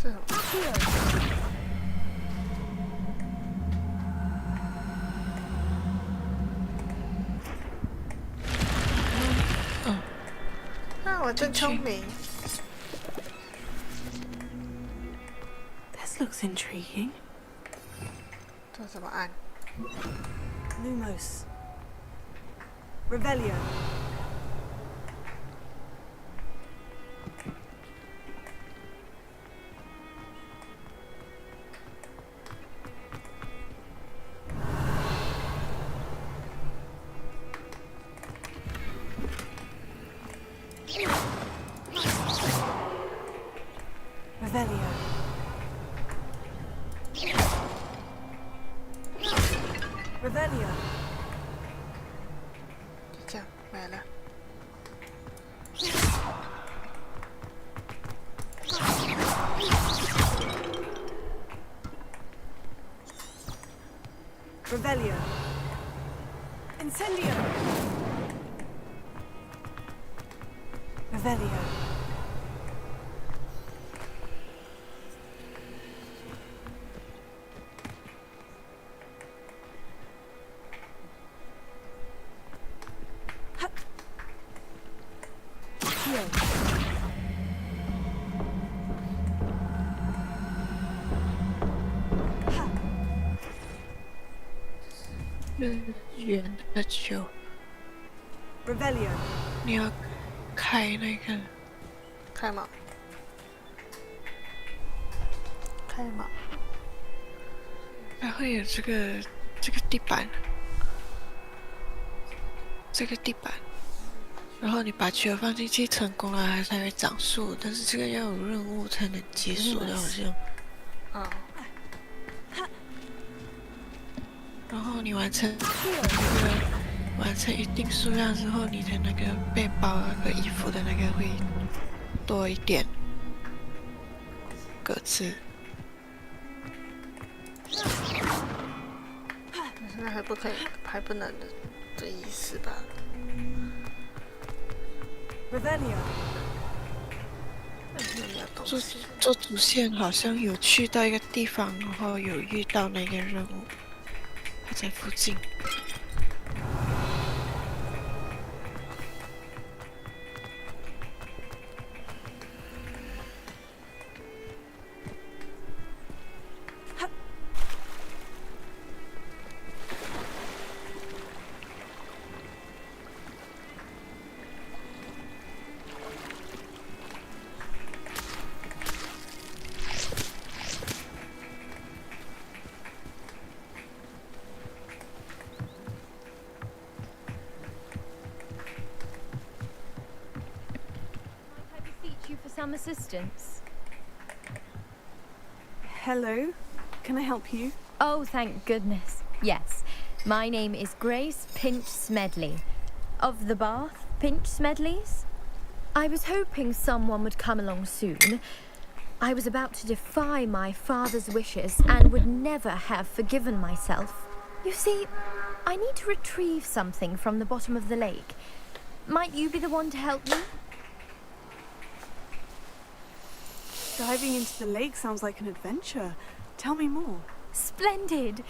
这种。啊，我真聪明。 This looks intriguing. 这怎么按？ Lumos. Revelio. Revelio. Revelio. 就这样没了。 Revelio. Incendio. Revelio. Heal. 圆的球， Revelio. 你要开那个，开吗？开吗？还会有这个地板，这个地板，然后你把球放进去成功了，它才会长树。但是这个要有任务才能解锁的，好像。啊。然后你完成一定数量之后，你的那个背包和衣服的那个会多一点格子。现在还不可以，还不能的意思吧？ Revelio. 做主线好像有去到一个地方，然后有遇到那个任务，它在附近。you for some assistance? Hello. Can I help you? Oh, thank goodness. Yes. My name is Grace Pinch Smedley. Of the Bath Pinch Smedleys? I was hoping someone would come along soon. I was about to defy my father's wishes and would never have forgiven myself. You see, I need to retrieve something from the bottom of the lake. Might you be the one to help me? Diving into the lake sounds like an adventure. Tell me more. Splendid!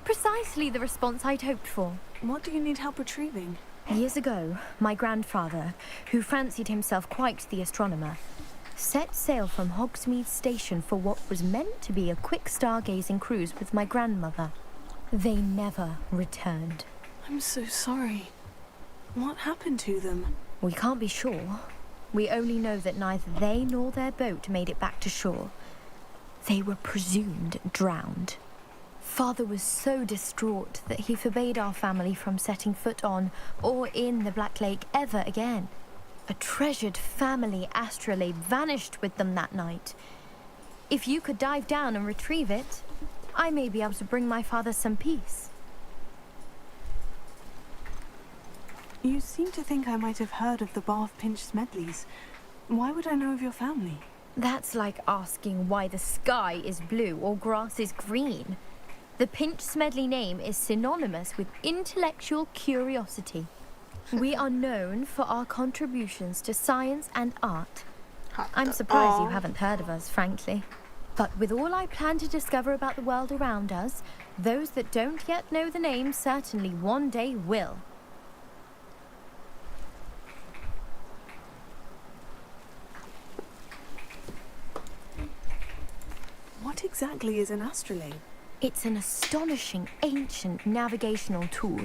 Precisely the response I'd hoped for. What do you need help retrieving? Years ago, my grandfather, who fancied himself quite the astronomer, set sail from Hogsmeade Station for what was meant to be a quick stargazing cruise with my grandmother. They never returned. I'm so sorry. What happened to them? We can't be sure. We only know that neither they nor their boat made it back to shore. They were presumed drowned. Father was so distraught that he forbade our family from setting foot on or in the Black Lake ever again. A treasured family astrolabe vanished with them that night. If you could dive down and retrieve it, I may be able to bring my father some peace. You seem to think I might have heard of the Bath Pinch Smedleys. Why would I know of your family? That's like asking why the sky is blue or grass is green. The Pinch Smedley name is synonymous with intellectual curiosity. We are known for our contributions to science and art. I'm surprised you haven't heard of us, frankly. But with all I plan to discover about the world around us, those that don't yet know the name certainly one day will. What exactly is an astrolabe? It's an astonishing ancient navigational tool.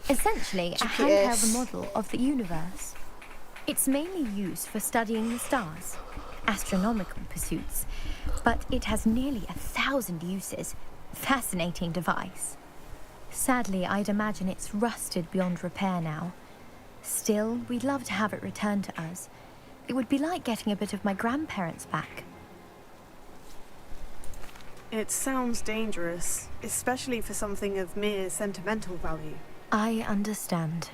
Essentially, a handheld model of the universe. It's mainly used for studying the stars, astronomical pursuits, but it has nearly 1,000 uses. Fascinating device. Sadly, I'd imagine it's rusted beyond repair now. Still, we'd love to have it returned to us. It would be like getting a bit of my grandparents back. It sounds dangerous, especially for something of mere sentimental value. I understand.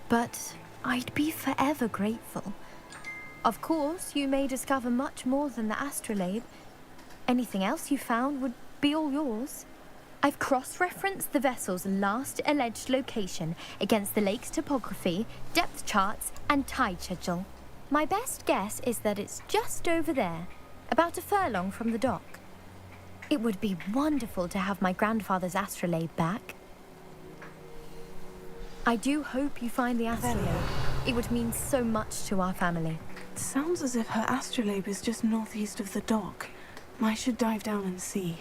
But I'd be forever grateful. Of course, you may discover much more than the astrolabe. Anything else you found would be all yours. I've cross-referenced the vessel's last alleged location against the lake's topography, depth charts, and tide schedule. My best guess is that it's just over there, about a furlong from the dock. It would be wonderful to have my grandfather's astrolabe back. I do hope you find the astrolabe. It would mean so much to our family. It sounds as if her astrolabe is just northeast of the dock. I should dive down and see.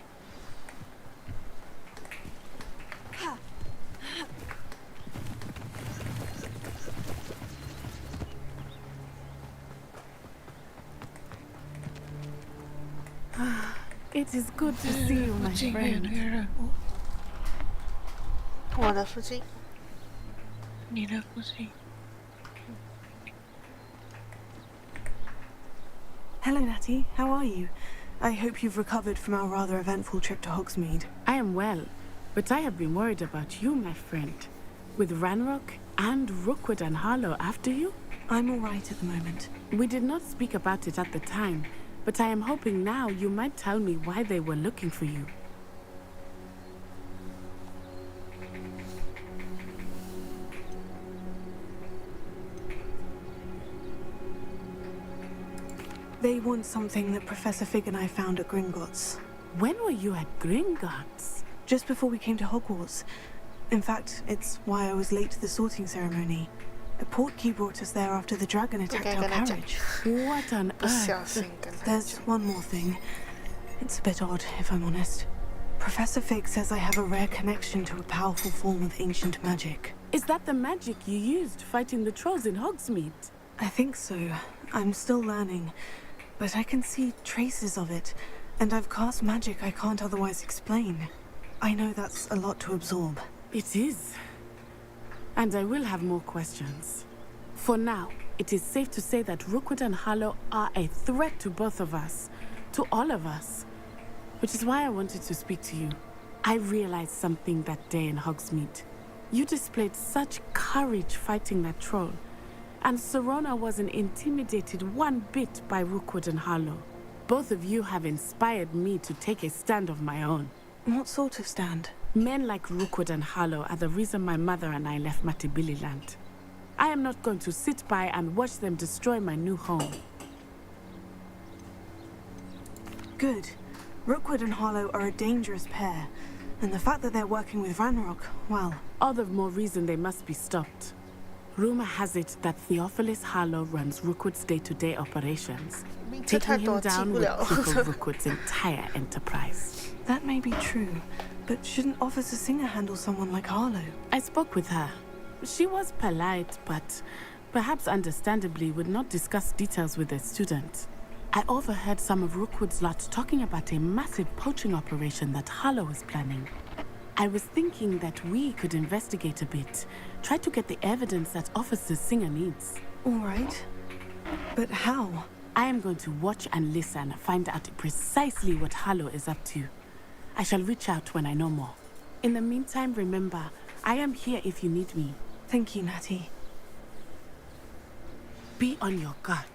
It is good to see you, my friend. 我的附近，你的附近。 Hello, Natty. How are you? I hope you've recovered from our rather eventful trip to Hogsmeade. I am well, but I have been worried about you, my friend. With Ranrock and Rookwood and Harlow after you? I'm all right at the moment. We did not speak about it at the time, but I am hoping now you might tell me why they were looking for you. They want something that Professor Fig and I found at Gringotts. When were you at Gringotts? Just before we came to Hogwarts. In fact, it's why I was late to the sorting ceremony. A portkey brought us there after the dragon attacked our carriage. What on earth? There's one more thing. It's a bit odd, if I'm honest. Professor Fig says I have a rare connection to a powerful form of ancient magic. Is that the magic you used fighting the trolls in Hogsmeade? I think so. I'm still learning. But I can see traces of it, and I've cast magic I can't otherwise explain. I know that's a lot to absorb. It is. And I will have more questions. For now, it is safe to say that Rookwood and Harlow are a threat to both of us, to all of us. Which is why I wanted to speak to you. I realized something that day in Hogsmeade. You displayed such courage fighting that troll, and Serona wasn't intimidated one bit by Rookwood and Harlow. Both of you have inspired me to take a stand of my own. What sort of stand? Men like Rookwood and Harlow are the reason my mother and I left Matabeleland. I am not going to sit by and watch them destroy my new home. Good. Rookwood and Harlow are a dangerous pair, and the fact that they're working with Ranrock, well... All the more reason they must be stopped. Rumor has it that Theophilus Harlow runs Rookwood's day-to-day operations. Taking him down would cripple Rookwood's entire enterprise. That may be true, but shouldn't Officer Singer handle someone like Harlow? I spoke with her. She was polite, but perhaps understandably would not discuss details with a student. I overheard some of Rookwood's lot talking about a massive poaching operation that Harlow was planning. I was thinking that we could investigate a bit, try to get the evidence that Officer Singer needs. All right. But how? I am going to watch and listen, find out precisely what Harlow is up to. I shall reach out when I know more. In the meantime, remember, I am here if you need me. Thank you, Natty. Be on your guard.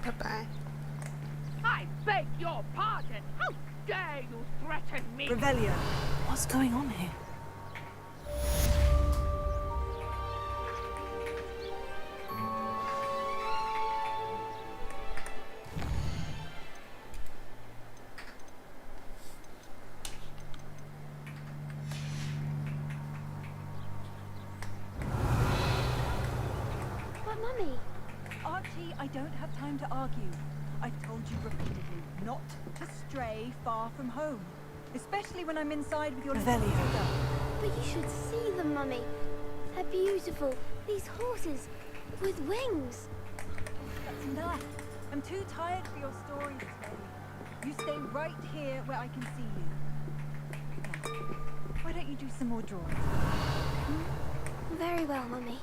Bye-bye. I beg your pardon. How dare you threaten me? Revelio. What's going on here? But Mummy... Archie, I don't have time to argue. I've told you repeatedly not to stray far from home. Especially when I'm inside with your little sister. But you should see them, Mummy. They're beautiful. These horses with wings. That's enough. I'm too tired for your stories today. You stay right here where I can see you. Now, why don't you do some more drawing? Very well, Mummy.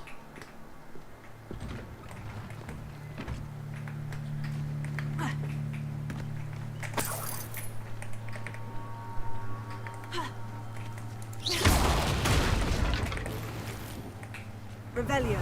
Revelio.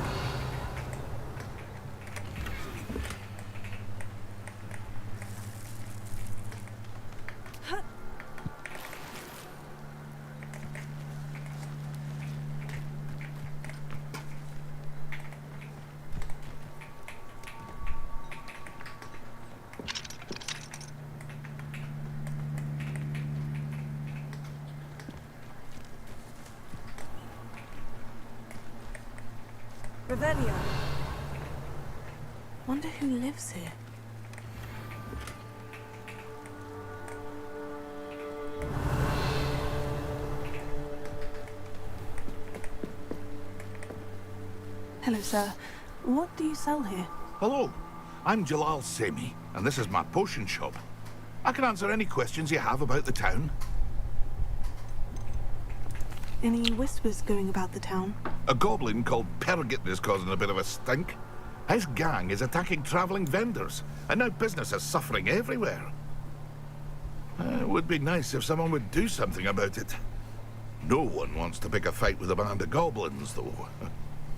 Revelio. Wonder who lives here. Hello, sir. What do you sell here? Hello, I'm Jalal Semi, and this is my potion shop. I can answer any questions you have about the town. Any whispers going about the town? A goblin called Pergit is causing a bit of a stink. His gang is attacking traveling vendors, and now business is suffering everywhere. It would be nice if someone would do something about it. No one wants to pick a fight with a band of goblins, though.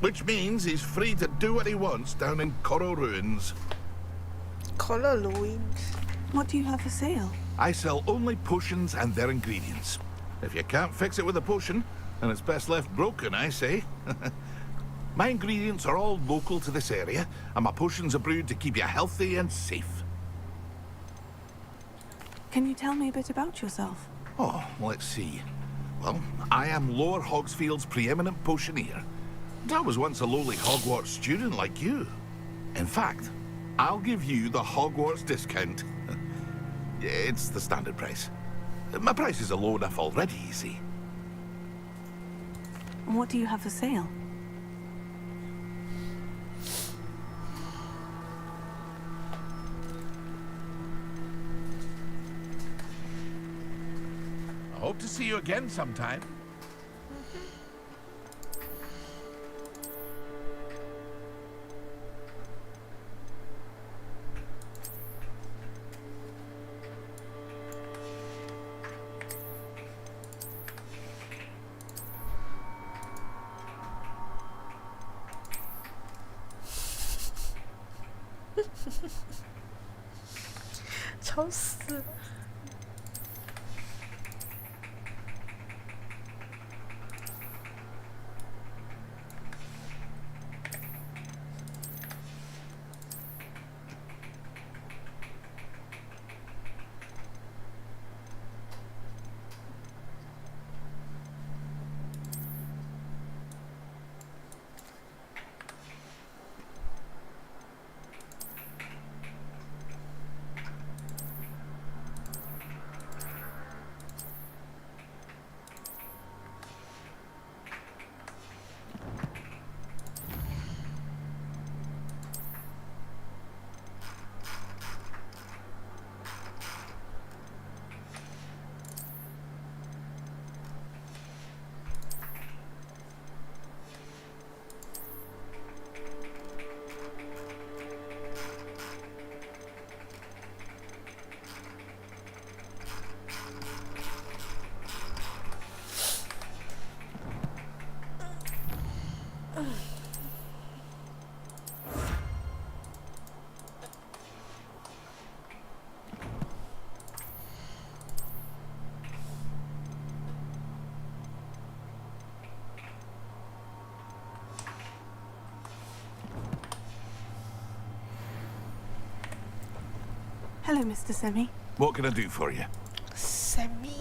Which means he's free to do what he wants down in Coral Ruins. Coral Ruins? What do you have for sale? I sell only potions and their ingredients. If you can't fix it with a potion, then it's best left broken, I say. My ingredients are all local to this area, and my potions are brewed to keep you healthy and safe. Can you tell me a bit about yourself? Oh, let's see. Well, I am Lower Hogsfield's preeminent potioneer. And I was once a lowly Hogwarts student like you. In fact, I'll give you the Hogwarts discount. It's the standard price. My prices are low enough already, you see. What do you have for sale? I hope to see you again sometime. 吵死了。Hello, Mr. Semi. What can I do for you? Semi.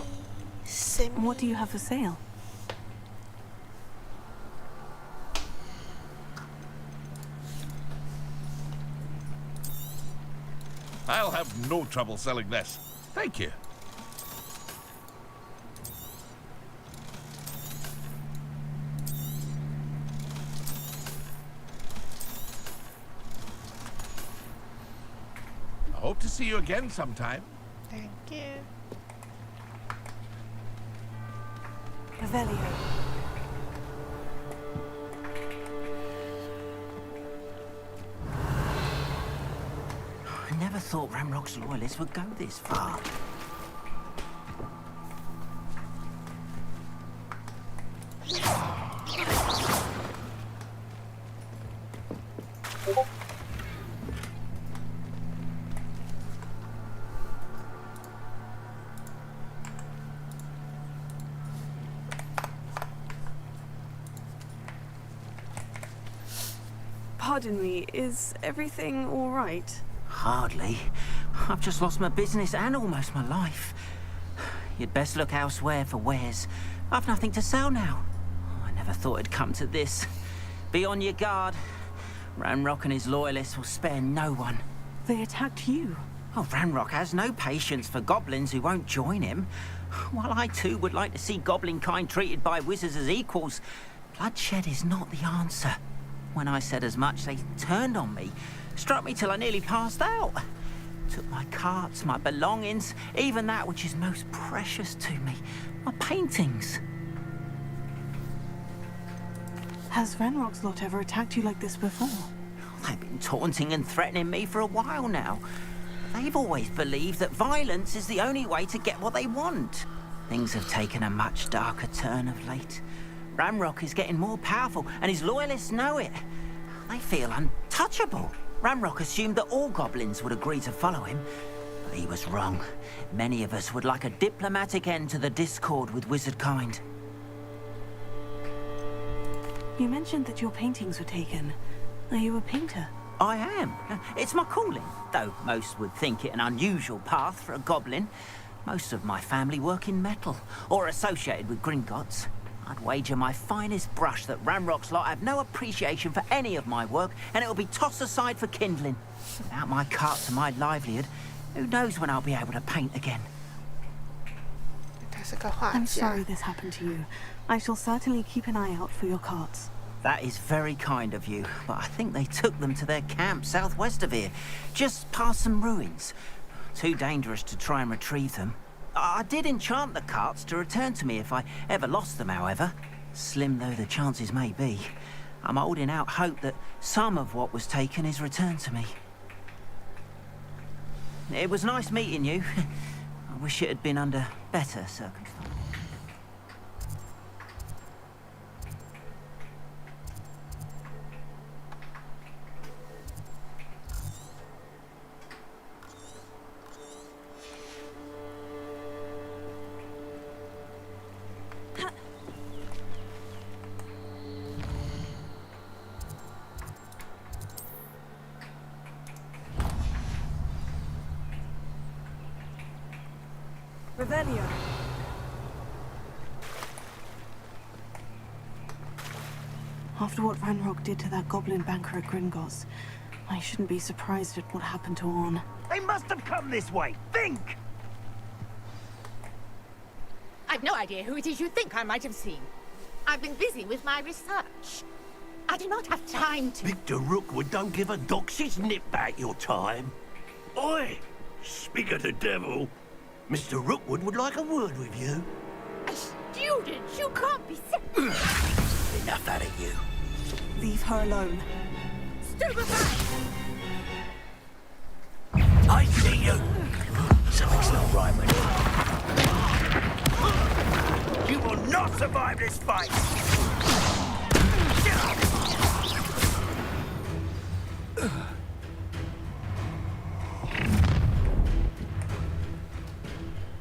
What do you have for sale? I'll have no trouble selling this. Thank you. I hope to see you again sometime. Thank you. Revelio. I never thought Ramrock's loyalists would go this far. Pardon me, is everything all right? Hardly. I've just lost my business and almost my life. You'd best look elsewhere for wares. I've nothing to sell now. I never thought it'd come to this. Be on your guard. Ranrock and his loyalists will spare no one. They attacked you. Oh, Ranrock has no patience for goblins who won't join him. While I too would like to see goblin kind treated by wizards as equals, bloodshed is not the answer. When I said as much, they turned on me, struck me till I nearly passed out. Took my carts, my belongings, even that which is most precious to me, my paintings. Has Ranrock's lot ever attacked you like this before? They've been taunting and threatening me for a while now. They've always believed that violence is the only way to get what they want. Things have taken a much darker turn of late. Ranrock is getting more powerful, and his loyalists know it. They feel untouchable. Ranrock assumed that all goblins would agree to follow him, but he was wrong. Many of us would like a diplomatic end to the discord with wizard kind. You mentioned that your paintings were taken. Are you a painter? I am. It's my calling, though most would think it an unusual path for a goblin. Most of my family work in metal, or associated with Gringotts. I'd wager my finest brush that Ranrock's lot have no appreciation for any of my work, and it'll be tossed aside for kindling. Without my carts and my livelihood, who knows when I'll be able to paint again. I'm sorry this happened to you. I shall certainly keep an eye out for your carts. That is very kind of you, but I think they took them to their camp southwest of here, just past some ruins. Too dangerous to try and retrieve them. I did enchant the carts to return to me if I ever lost them, however. Slim though the chances may be, I'm holding out hope that some of what was taken is returned to me. It was nice meeting you. I wish it had been under better circumstances. Revelio. After what Ranrock did to that goblin banker at Gringotts, I shouldn't be surprised at what happened to Orn. They must have come this way. Think! I've no idea who it is you think I might have seen. I've been busy with my research. I do not have time to... Victor Rookwood don't give a doxy's nip back your time. Oi! Speak of the devil. Mr. Rookwood would like a word with you. A student? You can't be Enough out of you. Leave her alone. Stupefy! I see you. Something's not right with you. You will not survive this fight.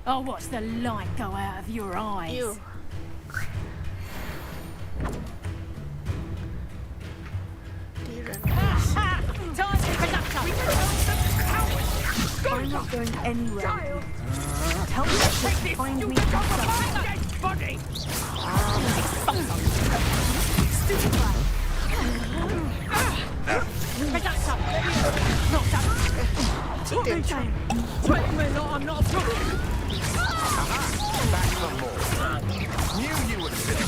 I'll watch the light go out of your eyes. You. Time to conduct I'm not going anywhere. Tell me to find me body. I'm not a problem. Back for more. Knew you would have been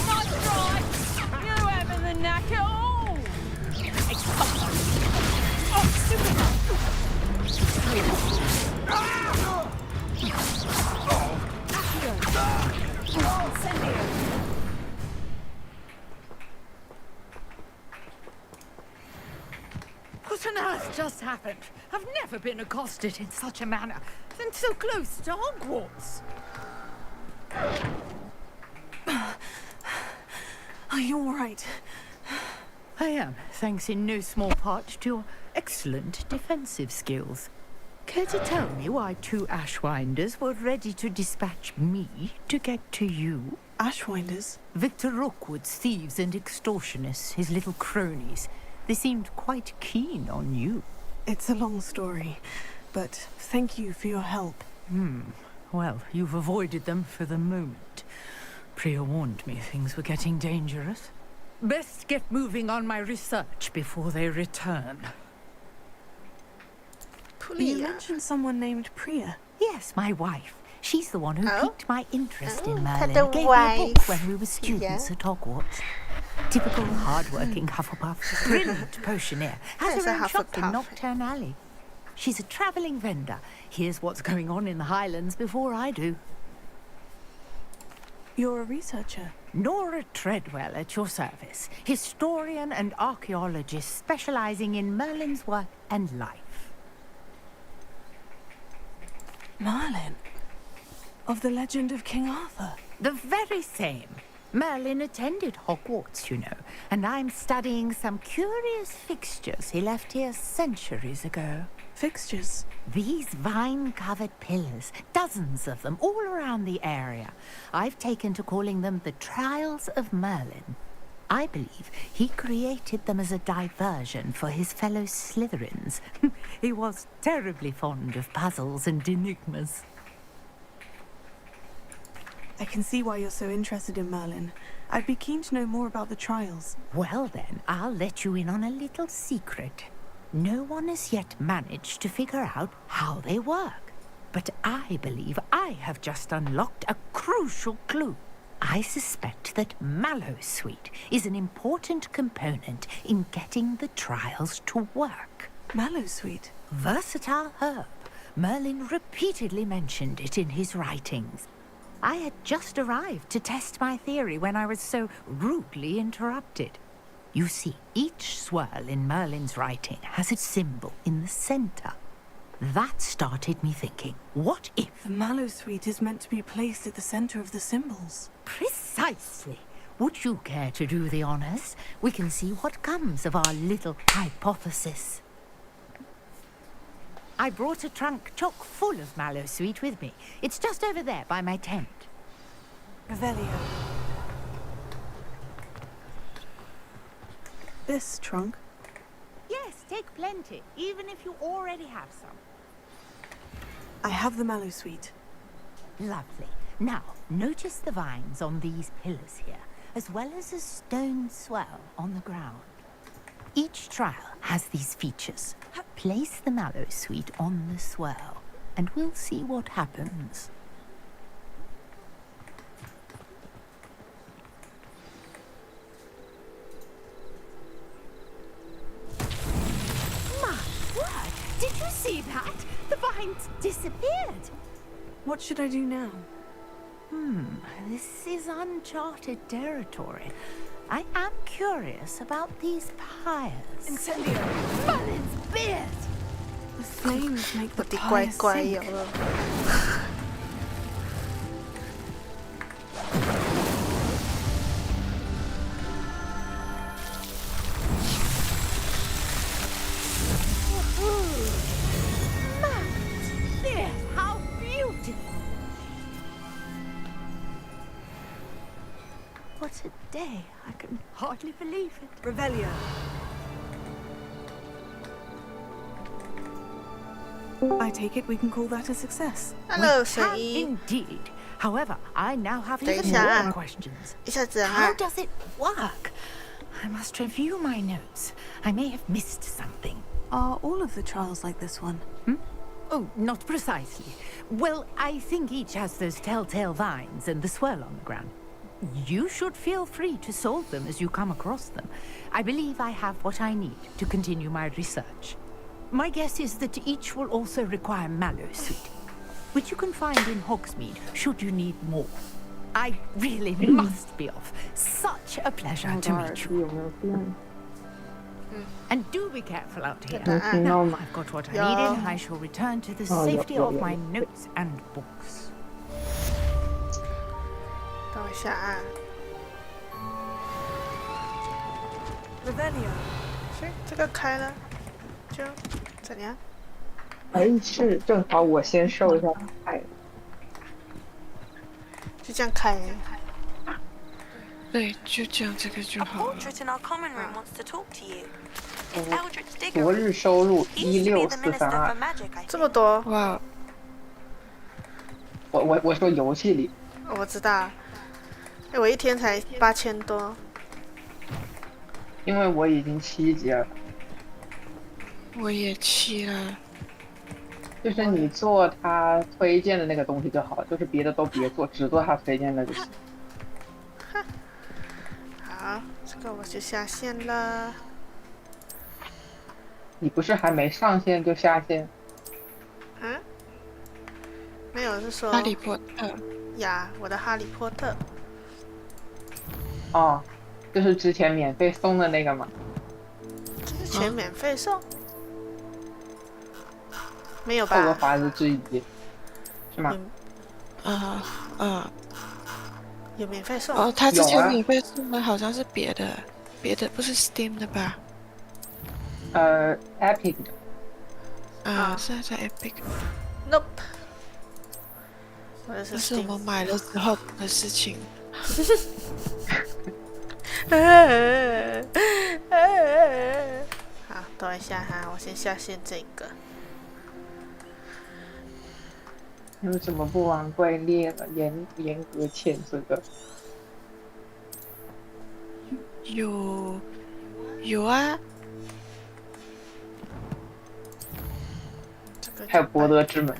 Not right. You haven't the knack at all. What on earth just happened? I've never been accosted in such a manner, and so close to Hogwarts. Are you all right? I am, thanks in no small part to your excellent defensive skills. Care to tell me why two Ashwinders were ready to dispatch me to get to you? Ashwinders? Victor Rookwood's thieves and extortionists, his little cronies. They seemed quite keen on you. It's a long story, but thank you for your help. Well, you've avoided them for the moment. Priya warned me things were getting dangerous. Best get moving on my research before they return. You mentioned someone named Priya. Yes, my wife. She's the one who piqued my interest in had Merlin. a Gave me a book wife. when we were students Yeah. at Hogwarts. Typical hard-working Hufflepuff, brilliant potioneer, has There's her a own shop in Hufflepuff. Nocturne Alley. She's a travelling vendor. Hears what's going on in the Highlands before I do. You're a researcher. Nora Treadwell at your service, historian and archaeologist specialising in Merlin's work and life. Merlin? Of the legend of King Arthur? The very same. Merlin attended Hogwarts, you know, and I'm studying some curious fixtures he left here centuries ago. Fixtures? These vine-covered pillars, dozens of them, all around the area. I've taken to calling them the Trials of Merlin. I believe he created them as a diversion for his fellow Slytherins. He was terribly fond of puzzles and enigmas. I can see why you're so interested in Merlin. I'd be keen to know more about the trials. Well then, I'll let you in on a little secret. No one has yet managed to figure out how they work. But I believe I have just unlocked a crucial clue. I suspect that Mallowsweet is an important component in getting the trials to work. Mallowsweet? Versatile herb. Merlin repeatedly mentioned it in his writings. I had just arrived to test my theory when I was so rudely interrupted. You see, each swirl in Merlin's writing has a symbol in the center. That started me thinking, what if... The Mallowsweet is meant to be placed at the center of the symbols. Precisely. Would you care to do the honors? We can see what comes of our little hypothesis. I brought a trunk chock full of Mallowsweet with me. It's just over there by my tent. Revelio. This trunk? Yes, take plenty, even if you already have some. I have the mallow sweet. Lovely. Now, notice the vines on these pillars here, as well as a stone swell on the ground. Each trial has these features. Place the mallow sweet on the swell, and we'll see what happens. My word! Did you see that? The vines disappeared. What should I do now? This is uncharted territory. I am curious about these pyres. Incendio! Merlin's beard! The flames make the 我的乖 pyre 乖 sink. 有了。Merlin's beard! How beautiful! What a day. I can hardly believe it. Revelio. I take it we can call that a success. Hello, We can indeed. However, I now have even more questions. How does it work? I must review my notes. I may have missed something. Are all of the trials like this one? Oh, not precisely. Well, I think each has those telltale vines and the swirl on the ground. You should feel free to solve them as you come across them. I believe I have what I need to continue my research. My guess is that each will also require mallow sweet, which you can find in Hogsmeade should you need more. I really must be off. Such a pleasure to meet you. And do be careful out here. Now I've got what I needed. I shall return to the safety of my notes and books. 等一下啊。 Revelio. 是这个开了，就怎样？哎，是正好我先受一下害。就这样开。对，就这样，这个就好了。昨日收入16432，这么多哇！我说游戏里。我知道，我一天才8000多。因为我已经7级了。我也7了。就是你做他推荐的那个东西就好，就是别的都别做，只做他推荐的就行。好，这个我就下线了。你不是还没上线就下线？嗯？没有，是说哈利波特呀，我的哈利波特。哦，就是之前免费送的那个吗？之前免费送？没有吧？后个法子之一，是吗？有免费送哦，他之前免费送的好像是别的不是 Steam 的吧？Epic 的。是在 Epic。Nope。这是我们买了之后的事情。好，等一下哈，我先下线这个。你为什么不玩怪猎了？严格谴责。有啊。还有博德之门。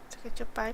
这个就拜。